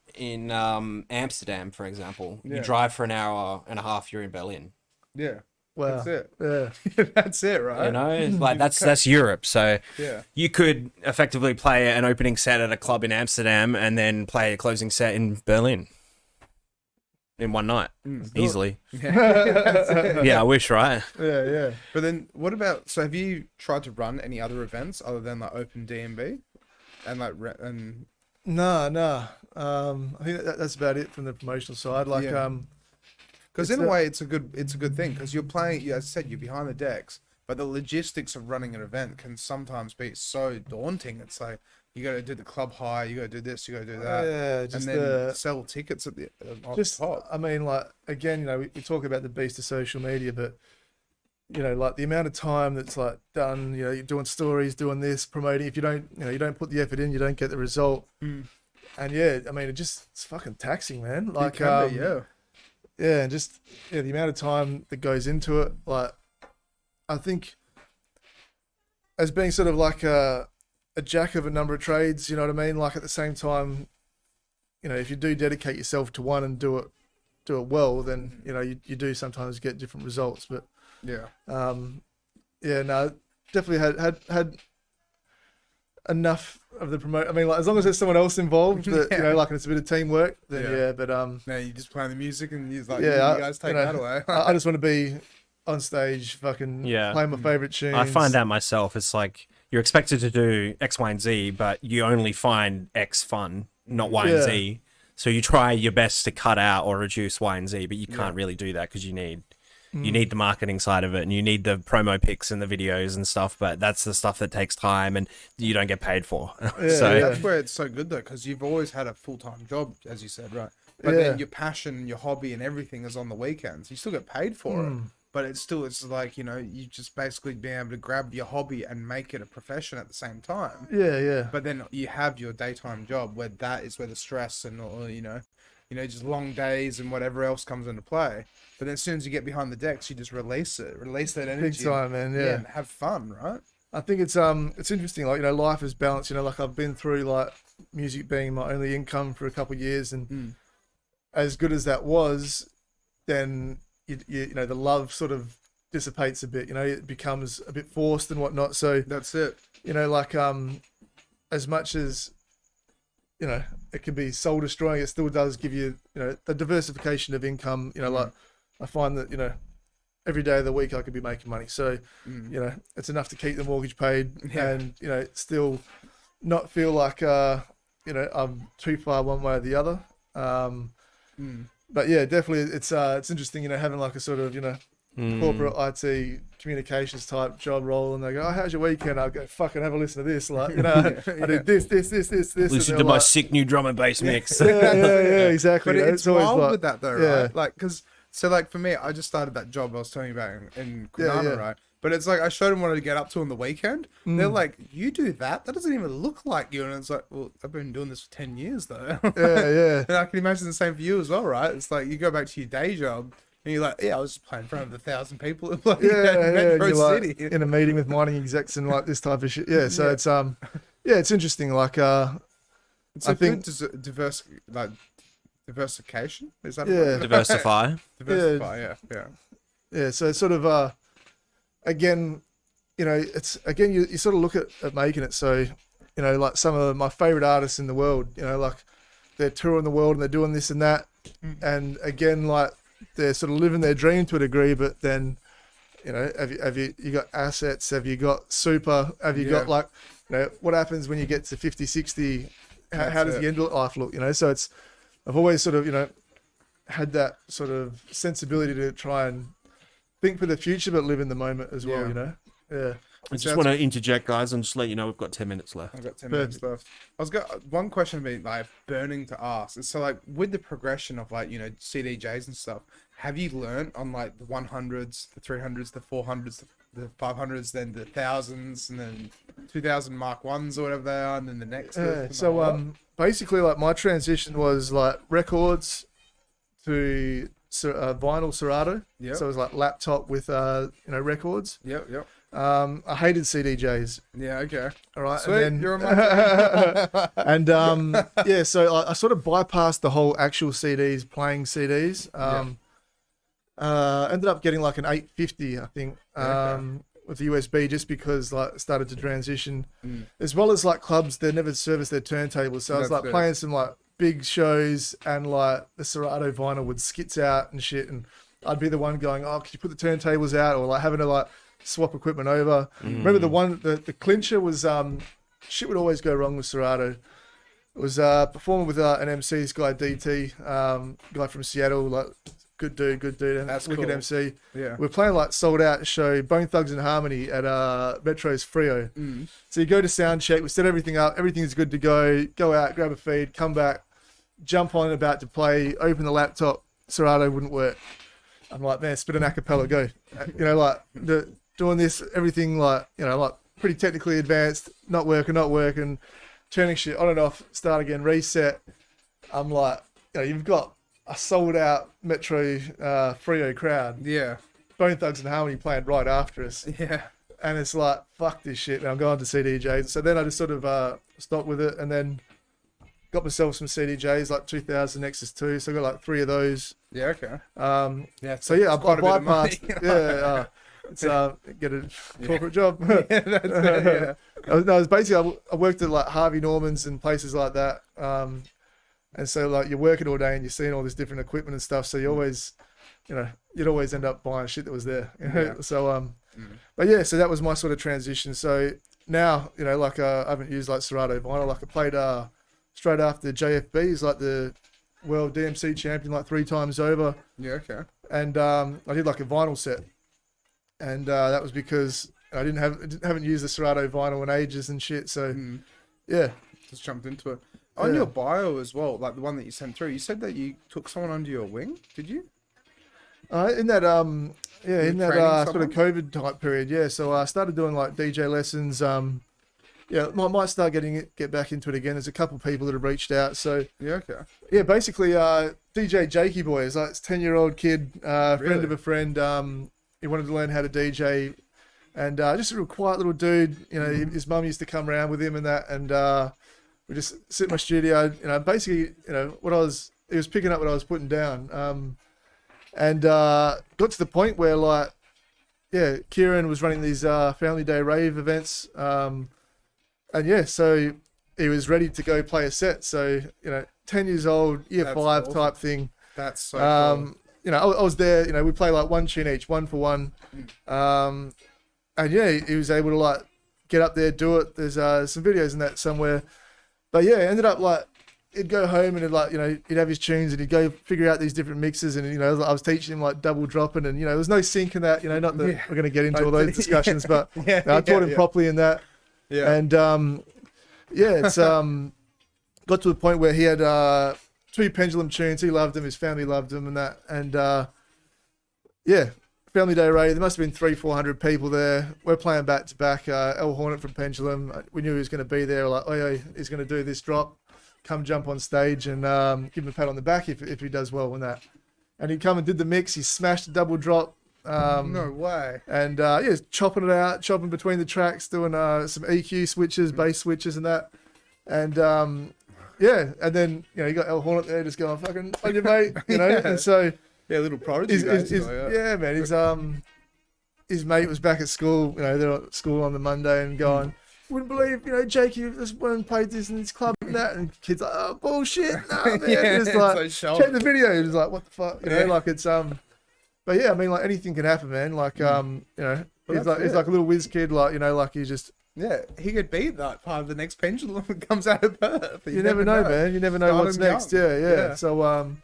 Amsterdam, for example, you drive for an hour and a half, you're in Berlin. yeah. Wow. That's it. Yeah. That's it, right? You know, like that's Europe. So Yeah. you could effectively play an opening set at a club in Amsterdam and then play a closing set in Berlin in one night, easily. Yeah, I wish, right? Yeah. But then what about, so have you tried to run any other events other than like Open Dnb and like No. I think that's about it from the promotional side. Like, Yeah. Because in a way, it's a good thing because you're playing. As I said, you're behind the decks, but the logistics of running an event can sometimes be so daunting. It's like you got to do the club hire, you got to do this, you got to do that, Yeah, and just then sell tickets at the top. I mean, like, again, you know, we talk about the beast of social media, but you know, like the amount of time that's like done, you know, you're doing stories, doing this, promoting. If you don't, you know, you don't put the effort in, you don't get the result. And yeah, I mean, it's fucking taxing, man. Like, yeah, and just the amount of time that goes into it. Like, I think as being sort of like a jack of a number of trades, you know what I mean? Like, at the same time, you know, if you do dedicate yourself to one and do it well, then you know you do sometimes get different results. But Yeah. No, definitely had enough of the promote. I mean, like, as long as there's someone else involved, that you know, like, and it's a bit of teamwork, then yeah. But now you just playing the music and you're like, yeah, you guys take that away. I just want to be on stage, fucking playing my favorite tunes. I find out myself. It's like you're expected to do X, Y, and Z, but you only find X fun, not Y and Z. So you try your best to cut out or reduce Y and Z, but you can't really do that because you need the marketing side of it, and you need the promo pics and the videos and stuff, but that's the stuff that takes time and you don't get paid for. That's where it's so good though, because you've always had a full-time job, as you said, right? But then your passion, your hobby and everything is on the weekends. You still get paid for it, but it's like, you know, you just basically being able to grab your hobby and make it a profession at the same time. Yeah. But then you have your daytime job where that is where the stress and all, you know, just long days and whatever else comes into play. But then as soon as you get behind the decks, you just release that energy. Big time, man. Yeah. And have fun, right? I think it's interesting. Like, you know, life is balanced. You know, like, I've been through like music being my only income for a couple of years, and as good as that was, then you know, the love sort of dissipates a bit. You know, it becomes a bit forced and whatnot. So that's it. You know, like, as much as, you know, it can be soul destroying, it still does give you, you know, the diversification of income. You know, like, I find that, you know, every day of the week I could be making money. So, you know, it's enough to keep the mortgage paid and, you know, still not feel like, you know, I'm too far one way or the other. But yeah, definitely it's interesting, you know, having like a sort of, you know, corporate IT communications type job role, and they go, "Oh, how's your weekend?" I'll go, "Fucking have a listen to this." Like, you know, I did this. Listen to my sick new drum and bass mix. yeah, exactly. But you know, it's wild like, with that though, right? Like, because so like for me, I just started that job I was telling you about in Kwinana, right? But it's like I showed them what I'd get up to on the weekend. They're like, "You do that? That doesn't even look like you." And it's like, "Well, I've been doing this for 10 years though." Yeah. And I can imagine the same for you as well, right? It's like you go back to your day job. And you're like, yeah, I was just playing in front of 1,000 people in like Metro City. Like, in a meeting with mining execs and like this type of shit. Yeah, so it's it's interesting. Like, it's I think good diversification. Is that Diversify? Diversify, yeah. Yeah, so it's sort of again, you know, it's again you sort of look at making it. So, you know, like some of my favorite artists in the world, you know, like they're touring the world and they're doing this and that, and again, like, they're sort of living their dream to a degree, but then, you know, have you got assets? Have you got super? Have you got, like, you know, what happens when you get to 50, 60? How does the end of life look? You know, so I've always sort of, you know, had that sort of sensibility to try and think for the future, but live in the moment as well. Yeah. You know, yeah. I just want to interject, guys, and just let you know we've got 10 minutes left. I've got 10 minutes left. One question I've been like burning to ask is, so like with the progression of like, you know, CDJs and stuff, have you learned on like the 100s, the 300s, the 400s, the 500s, then the thousands, and then 2000 Mark 1s or whatever they are, and then the next? So basically, like my transition was like records to vinyl Serato. Yep. So it was like laptop with you know, records. Yep. I hated CDJs. Yeah, okay. All right. Sweet, And then, you're a and yeah, so I sort of bypassed the whole actual CDs, playing CDs. Ended up getting like an 850, I think, with the USB, just because like started to transition, as well as like clubs, they never serviced their turntables. So I was like playing some like big shows, and like the Serato vinyl would skits out and shit, and I'd be the one going, "Oh, could you put the turntables out?" Or like having to like swap equipment over. Remember the clincher was shit would always go wrong with Serato. It was performing with an MC, this guy DT, guy from Seattle, like good dude, and That's wicked cool. MC. Yeah. We're playing like sold out show, Bone Thugs and Harmony at Metro's Frio. So you go to sound check, we set everything up, everything's good to go out, grab a feed, come back, jump on, about to play, open the laptop, Serato wouldn't work. I'm like, man, spit an acapella, go. You know, like doing this, everything like, you know, like pretty technically advanced, not working, turning shit on and off, start again, reset. I'm like, you know, you've got a sold out Metro Frio crowd. Yeah. Bone Thugs and Harmony playing right after us. Yeah. And it's like, fuck this shit. And I'm going to CDJs. So then I just sort of stopped with it, and then got myself some CDJs, like 2000 Nexus 2. So I got like 3 of those. Yeah, okay. Yeah. So yeah, I bypassed. Yeah. It's get a corporate job. Yeah, that's it, yeah. No, it's basically I worked at like Harvey Norman's and places like that. And so like you're working all day and you're seeing all this different equipment and stuff. So you always, you know, you'd always end up buying shit that was there. You know? Yeah. So but yeah, so that was my sort of transition. So now, you know, like I haven't used like Serato vinyl. Like I played straight after JFB. He's like the world DMC champion like 3 times over. Yeah, okay. And I did like a vinyl set. And that was because I haven't used the Serato vinyl in ages and shit. So yeah, Just jumped into it. On your bio as well, like the one that you sent through, you said that you took someone under your wing. Did you? in that in that training sort of COVID type period, yeah. So I started doing like DJ lessons. Yeah, might start get back into it again. There's a couple of people that have reached out. So Yeah, okay. yeah, basically DJ Jakey boy is like this 10-year-old kid, friend Really? of a friend. He wanted to learn how to DJ, and just a real quiet little dude. You know, his mum used to come around with him and that, and we just sit in my studio. You know, basically, you know, he was picking up what I was putting down, and got to the point where like, yeah, Kieran was running these Family Day rave events, and yeah, so he was ready to go play a set. So you know, 10 years old, year That's 5 awesome. type thing. That's so cool. You know, I was there. You know, we play like one tune each, 1 for 1, and yeah, he was able to like get up there, do it. There's some videos in that somewhere, but yeah, ended up like he'd go home and he'd like, you know, he'd have his tunes and he'd go figure out these different mixes, and you know, I was teaching him like double dropping, and you know, there was no sync in that. You know, not that we're going to get into all those discussions, but I taught him properly in that. Yeah. And yeah, it's got to the point where he had 2 Pendulum tunes. He loved them. His family loved them, and that. And yeah, Family Day rave. There must have been 300-400 people there. We're playing back to back. El Hornet from Pendulum. We knew he was going to be there. Like, oh yeah, he's going to do this drop. Come jump on stage and give him a pat on the back if he does well in that. And he come and did the mix. He smashed a double drop. No way. And yeah, chopping it out, chopping between the tracks, doing some EQ switches, bass switches, and that. And yeah, and then you know you got El Hornet there just going fucking on your mate, you know. And so Yeah, little prodigy. yeah, man, his mate was back at school. You know, they're at school on the Monday and going, wouldn't believe, you know, Jakey just went and played this in his club and that, and kids like, oh bullshit, nah, man. Yeah, Just like so shocked. check the video. It's like, what the fuck, you know, like it's But yeah, I mean, like anything can happen, man. Like you know, he's like a little whiz kid, like you know, like he just. Yeah, he could be that part of the next Pendulum that comes out of Perth. You never know, man. You never know Start what's him next. young. Yeah. So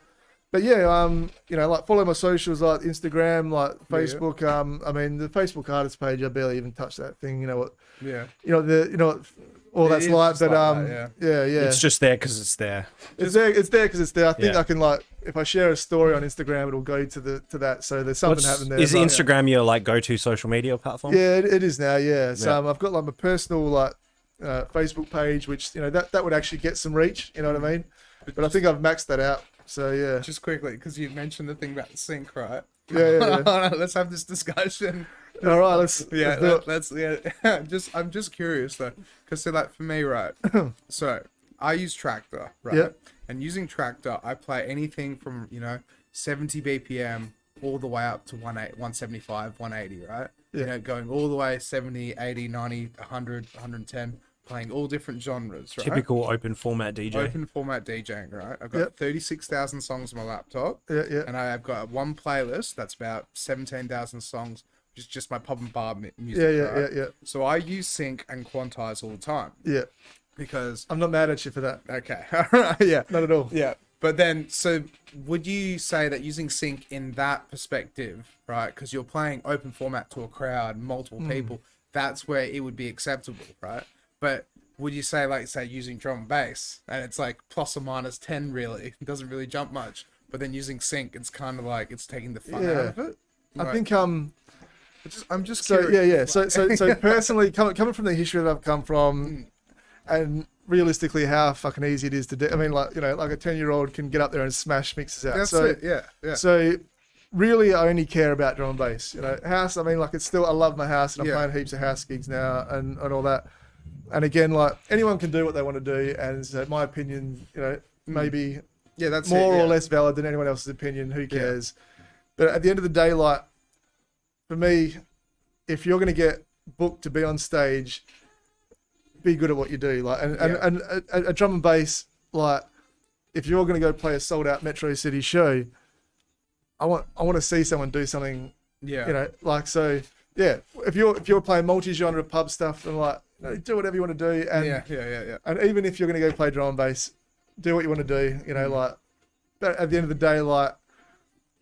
but yeah, you know, like follow my socials, like Instagram, like Facebook. I mean, the Facebook artist page, I barely even touch that thing. You know what? Yeah. You know what all It that's is like, just but like that, yeah. It's just there because it's there. It's there because it's there. I think Yeah. I can, like, if I share a story on Instagram, it'll go to that. So there's something happening there. Is but, Instagram your like go-to social media platform? Yeah, it is now. Yeah. So Yeah. I've got like my personal like Facebook page, which, you know, that would actually get some reach. You know what I mean? But I think I've maxed that out. So yeah. Just quickly, because you mentioned the thing about the sync, right? Yeah. Let's have this discussion. All right. Let's do it. Let's I'm just curious though, because so like for me, right? So I use Tractor, right? Yep. And using Tractor, I play anything from 70 BPM all the way up to 175, 180, right? Yeah. You know, going all the way 70, 80, 90, 100, 110, playing all different genres, right? Typical open format DJ. Open format DJing, right? I've got Yep. 36,000 songs on my laptop. Yeah. And I've got one playlist that's about 17,000 songs, which is just my pop and bar music. right? Yeah. So I use sync and quantize all the time Yeah. because I'm not mad at you for that. okay, yeah, Not at all. yeah. But then, so would you say that using sync in that perspective, right? Because you're playing open format to a crowd, multiple people, that's where it would be acceptable, right? But would you say, like, say, using drum and bass, and it's like plus or minus 10, really, it doesn't really jump much. But then using sync, it's kind of like it's taking the fun out of it. I Like, think I'm just so curious. yeah. So personally, coming from the history that I've come from, and realistically how fucking easy it is to do. I mean, like, you know, like a 10-year-old can get up there and smash mixes out. That's so it. Yeah. So really, I only care about drum and bass. You know, house. I mean, like, it's still, I love my house, and I'm Yeah. playing heaps of house gigs now, and all that. And again, like, anyone can do what they want to do, and so my opinion, you know, maybe Yeah, that's more it, or yeah. less valid than anyone else's opinion. Who cares? But at the end of the day, like, for me, if you're going to get booked to be on stage, be good at what you do. Like, and a drum and bass, like, if you're going to go play a sold out Metro City show, I want to see someone do something. Yeah. You know, like, so yeah. If you're playing multi-genre pub stuff, and like, you know, do whatever you want to do. And Yeah. and even if you're going to go play drum and bass, do what you want to do. You know, like, but at the end of the day, like,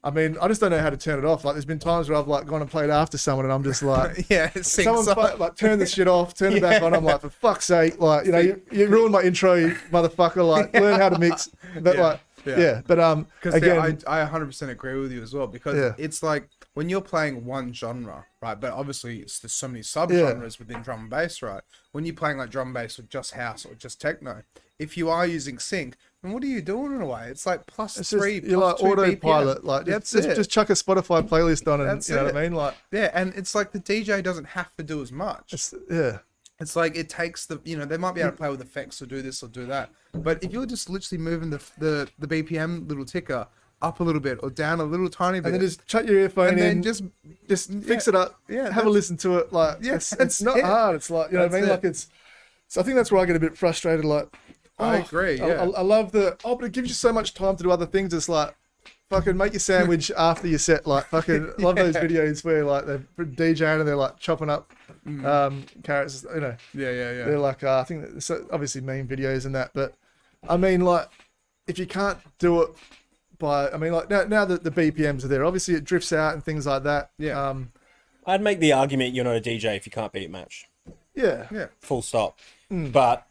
I mean, I just don't know how to turn it off. Like, there's been times where I've like gone and played after someone, and I'm just like, Yeah, it syncs someone up. like turn the shit off, turn it back on. I'm like, for fuck's sake, like, you know, you ruined my intro, you motherfucker. Like, learn how to mix. But Yeah. like, Yeah. But Because again, I 100% agree with you as well, because Yeah. it's like when you're playing one genre, right? But obviously there's so many sub-genres within drum and bass, right? When you're playing like drum and bass or just house or just techno, if you are using sync, then what are you doing in a way? It's like plus it's three, just, you're plus like 2 autopilot. BPM. Like, That's just, it. just chuck a Spotify playlist on, and That's you know it. what I mean? Like, Yeah, and it's like the DJ doesn't have to do as much. It's like it takes the, they might be able to play with effects or do this or do that. But if you're just literally moving the BPM little ticker up a little bit or down a little tiny bit, and then just chuck your earphone and in, then just fix it up, Yeah, have a that's- listen to it. Like, Yeah, it's that's not it. hard. It's like, you know what I mean? That's Like, it's. So I think that's where I get a bit frustrated. Like, I agree, yeah. I love but it gives you so much time to do other things. It's like, fucking make your sandwich after your set. Like, fucking love those videos where like they're DJing and they're like chopping up carrots. You know, yeah. they're like, I think that's obviously meme videos and that. But I mean, like, if you can't do it by, I mean, like now that the BPMs are there, obviously it drifts out and things like that. Yeah. I'd make the argument you're not a DJ if you can't beat match. Yeah. Full stop. But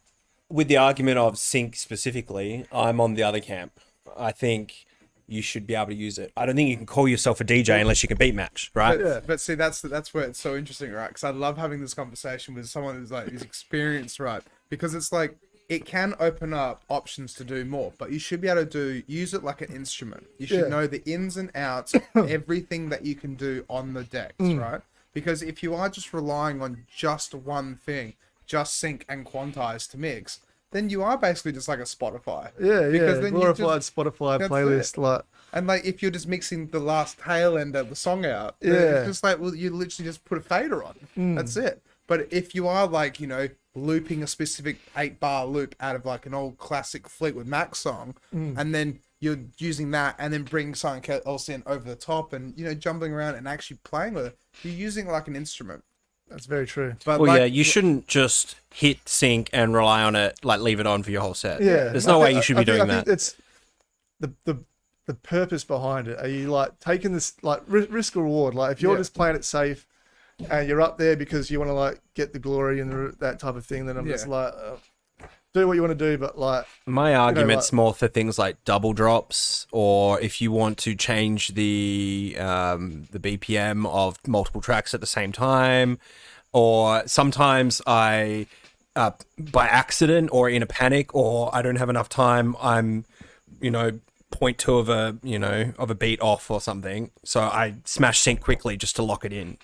with the argument of sync specifically, I'm on the other camp. I think you should be able to use it. I don't think you can call yourself a DJ unless you can beat match, right? But see, that's where it's so interesting, right? Because I love having this conversation with someone who's experienced, right? Because it's like it can open up options to do more, but you should be able to use it like an instrument. You should know the ins and outs, everything that you can do on the decks, right? Because if you are just relying on just one thing, just sync and quantize to mix, then you are basically just like a Spotify. Because then glorified Spotify that's playlist. it. Like, And like if you're just mixing the last tail end of the song out, then it's just like, well, you literally just put a fader on. That's it. But if you are like, looping a specific 8-bar loop out of like an old classic Fleetwood Mac song, and then you're using that and then bringing something else in over the top and, jumping around and actually playing with it, you're using it like an instrument. that's very true. But Well, like, yeah, you shouldn't just hit sync and rely on it, like leave it on for your whole set. Yeah. There's no way you should be I doing think that. it's the the purpose behind it? Are you like taking this like risk or reward? Like if you're just playing it safe and you're up there because you want to like get the glory and that type of thing, then I'm just like, do what you want to do, but like my argument's more for things like double drops, or if you want to change the BPM of multiple tracks at the same time, or sometimes I by accident or in a panic or I don't have enough time, I'm 0.2 of a beat off or something, so I smash sync quickly just to lock it in,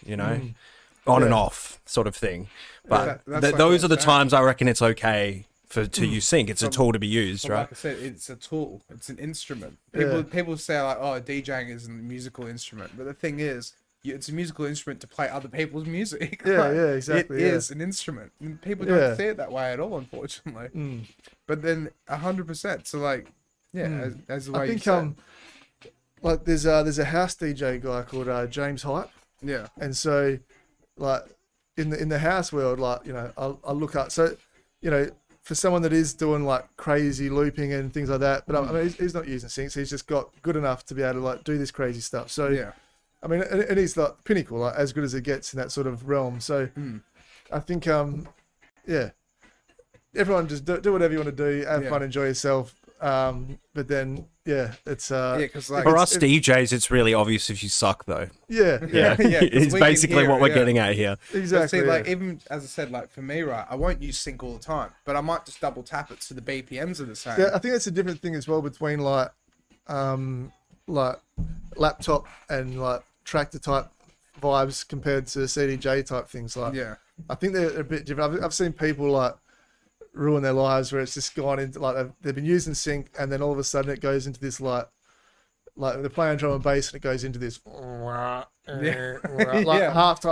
on and off sort of thing. But those are the times I reckon it's okay to use sync. It's a tool to be used, right? Like I said, it's a tool. It's an instrument. People say like, oh, DJing is a musical instrument, but the thing is, it's a musical instrument to play other people's music. Yeah, exactly. It is an instrument. And people don't see it that way at all, unfortunately. But then 100%. So like, as the way I think you said. like there's a house DJ guy called James Hype. Yeah. And so like in the house world, like I'll look up. So for someone that is doing like crazy looping and things like that, but I mean he's not using syncs. He's just got good enough to be able to like do this crazy stuff. So yeah. I mean, and he's like pinnacle, like as good as it gets in that sort of realm. So I think, everyone just do whatever you want to do, have fun, enjoy yourself. But then, it's because like for us DJs, it's really obvious if you suck, though. Yeah. It's basically what we're getting at here. Exactly. See, like even as I said, like for me, right, I won't use sync all the time, but I might just double tap it so the BPMs are the same. Yeah, I think that's a different thing as well between like laptop and like tractor type vibes compared to CDJ type things. Like, I think they're a bit different. I've seen people like ruin their lives where it's just gone into like they've been using sync and then all of a sudden it goes into this like they're playing drum and bass and it goes into this half time,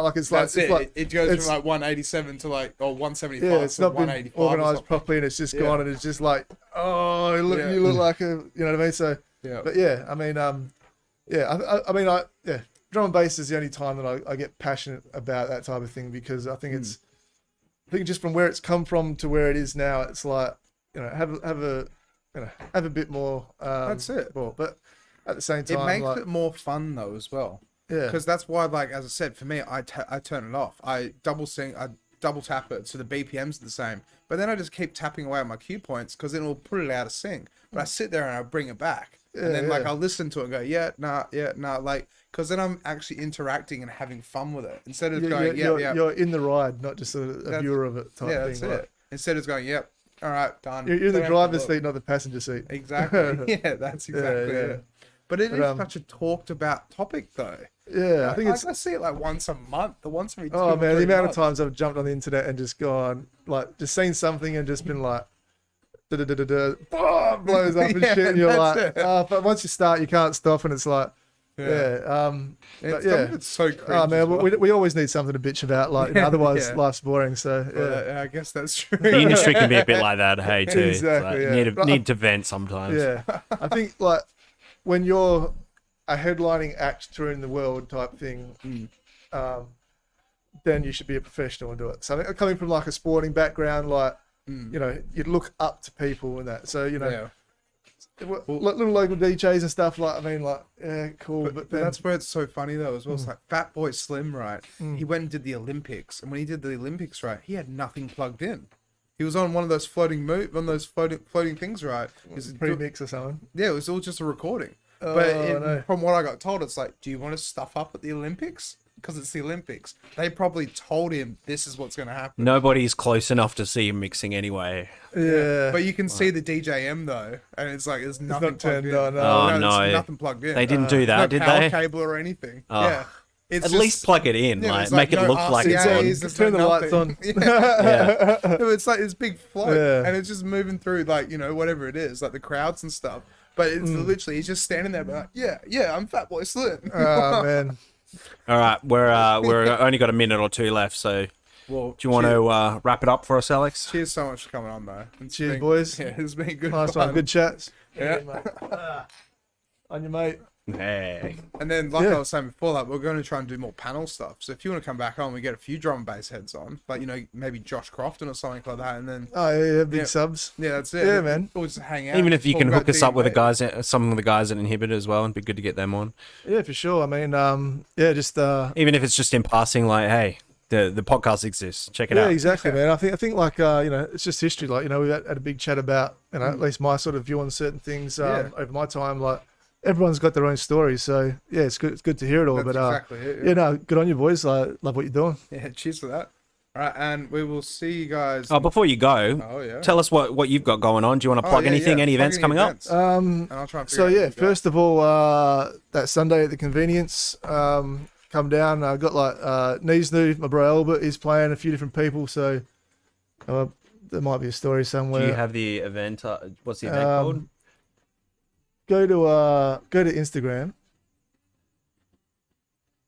like it's That's like it. It's like, it goes from like 187 to like 175. yeah, it's to not been 185 organised properly and it's just gone and it's just like you look like a, you know what I mean? So but I mean I mean drum and bass is the only time that I get passionate about that type of thing, because I think it's I think just from where it's come from to where it is now, it's like have a bit more. That's it. More, but at the same time, it makes it more fun though as well. Yeah. Because that's why, like as I said, for me, I turn it off. I double tap it so the BPMs are the same. But then I just keep tapping away at my cue points because then it'll put it out of sync. But I sit there and I bring it back. And then like I'll listen to it and go, nah, like, because then I'm actually interacting and having fun with it instead of going, you're in the ride, not just a viewer of it type thing. That's it. Instead of going, all right, done. You're in the driver's seat, not the passenger seat. Exactly. That's exactly it. But it is such a talked about topic though. Yeah, I think I see it like once a month, or once every 2 Oh or man, the 3 amount months. of times I've jumped on the internet and just gone, like, just seen something and just been like, boom, blows up and shit, and you're like, but once you start, you can't stop, and it's like, It's so cringe. Oh man, as well. we always need something to bitch about, like, otherwise life's boring. So I guess that's true. The industry can be a bit like that, hey, too. Exactly, Like, need to vent sometimes. Yeah, I think like when you're a headlining act touring the world type thing, then you should be a professional and do it. So coming from like a sporting background, like you'd look up to people and that. So little local DJs and stuff, like, I mean, like, cool. But then, that's where it's so funny though as well. It's like Fatboy Slim, right? He went and did the Olympics, and when he did the Olympics, right, he had nothing plugged in. He was on one of those floating things, right? It was pre-mix or something. Yeah, it was all just a recording. No. From what I got told, it's like, do you want to stuff up at the Olympics? Because it's the Olympics. They probably told him this is what's going to happen. Nobody's close enough to see him mixing anyway. Yeah. But you can see the DJM though, and it's like there's nothing not plugged turned in. on. No. Nothing plugged in. They didn't do that, No did power they? cable or anything. Oh. Yeah. It's At just- least plug it in, yeah, like it's make it no look like it's RCAs, on. there's Turn no the lights nothing. on. Yeah. No, it's like this big float, Yeah. and it's just moving through, like, whatever it is, like the crowds and stuff. But it's literally, he's just standing there, like, yeah, I'm Fatboy Slim. Oh man. All right, we're only got a minute or two left, so Well, do you want to wrap it up for us, Alex? cheers so much for coming on, though. Cheers, boys. Yeah, it's been good Nice fun. one. Good chats. Yeah. On your mate. Hey. And then, like Yeah. I was saying before, like we're going to try and do more panel stuff. So if you want to come back on, we get a few drum and bass heads on, like maybe Josh Crofton or something like that, and then Oh yeah, big Yeah. subs. yeah, that's it. Yeah, man. We'll just hang out. Even if you talk can about hook us up with the DnB. guys, some of the guys at Inhibit as well, it'd be good to get them on. Yeah, for sure. I mean, yeah, just Even if it's just in passing, like, hey, the podcast exists. Check it yeah, out. exactly, man. I think like it's just history. Like we had a big chat about at least my sort of view on certain things Yeah. over my time. Like everyone's got their own story, so yeah, it's good to hear it all. That's but exactly it. yeah, no, good on you boys. I love what you're doing. Yeah, cheers for that. All right, and we will see you guys. Oh, before you go, Oh, yeah. tell us what you've got going on. Do you want to Oh, plug yeah, anything? yeah. Any Plug events coming up? And I'll try and So figure out yeah, what you got. first of all, that Sunday at the Convenience, come down. I got like Knees New, my bro Albert, he's playing a few different people, so there might be a story somewhere. Do you have the event? What's the event called? Go to Instagram.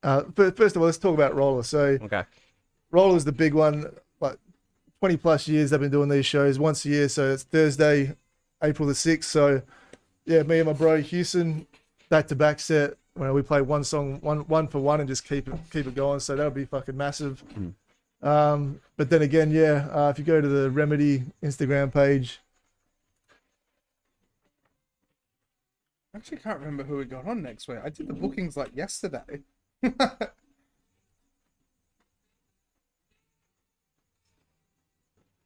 But first of all, let's talk about Roller. So Okay. Roller's the big one. Like 20 plus years they've been doing these shows once a year. So it's Thursday, April the 6th. So yeah, me and my bro Houston, back to back set. We play one song, one for one, and just keep it going. So that'll be fucking massive. But then again, yeah, if you go to the Remedy Instagram page, I actually can't remember who we got on next week. I did the bookings like yesterday.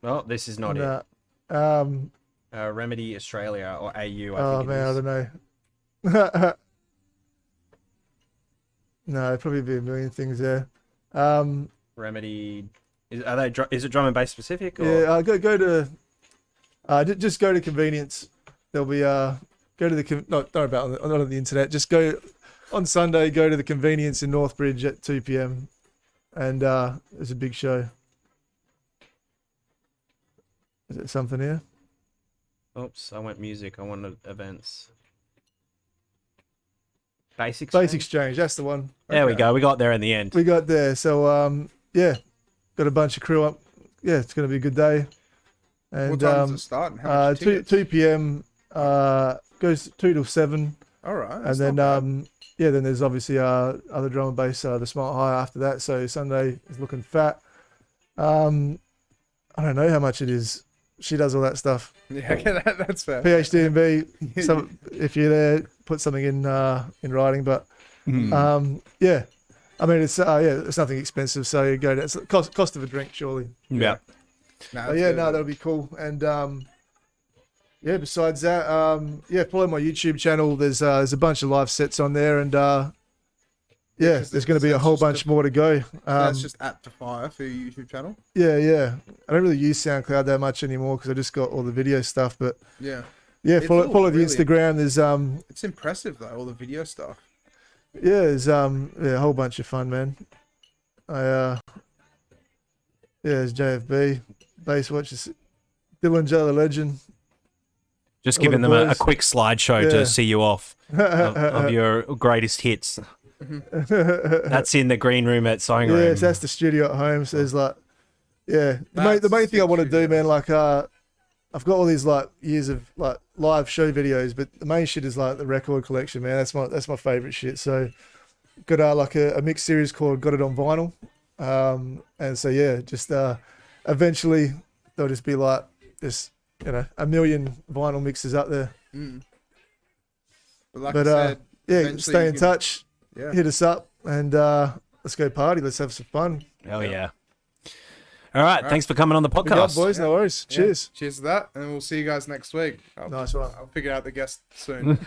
Well, this is not and, it. Remedy Australia or AU. oh think man, I it is. don't know. No, it'd probably be a million things there. Remedy. Is it drum and bass specific? Or? Yeah, go to just go to Convenience. There'll be go to the not about not on the internet. Just go on Sunday. Go to the Convenience in Northbridge at 2 p.m. and there's a big show. Is it something here? Oops, I went music. I wanted events. Bass Exchange. Base Exchange. That's the one. There we go. We got there in the end. We got there. So yeah, got a bunch of crew up. Yeah, it's gonna be a good day. And What time does it start? And how much 2 p.m. Goes 2 till 7. All right. And that's then not bad. yeah, then there's obviously other drum and bass, the Smart High after that. So Sunday is looking fat. I don't know how much it is. She does all that stuff. Yeah, okay, that's fair. PhD some if you're there, put something in writing. But yeah, I mean it's it's nothing expensive. So you go to it's cost of a drink surely. Yeah. No, But yeah, no, that'll be cool. And yeah, besides that, yeah, follow my YouTube channel. There's a bunch of live sets on there, and yeah, 'cause there's going to be a that's whole just bunch more to go. that's just at Defyre for your YouTube channel. Yeah. I don't really use SoundCloud that much anymore because I just got all the video stuff. But Yeah. yeah, It's follow all the really- Instagram. There's It's impressive though, all the video stuff. yeah, there's a whole bunch of fun, man. Yeah, there's JFB, Bass Watchers, Dylan J the Legend. Just All giving the them a boys. quick slideshow Yeah. to see you off of your greatest hits. That's in the green room at Sewing Room. Yes, that's the studio at home. So there's like, yeah, the main thing I want to do, man, like, I've got all these like years of like live show videos, but the main shit is like the record collection, man. That's my favorite shit. So got like a mixed series called Got It on Vinyl, and so yeah, just eventually there'll just be like this, a million vinyl mixes up there. But like But I said, yeah, eventually stay you in can- touch, Yeah. hit us up, and let's go party. Let's have some fun. Hell yeah. All right. Thanks for coming on the Big up, podcast. boys. No worries. Yeah. Cheers. Cheers to that, and we'll see you guys next week. Nice one. I'll figure out the guest soon.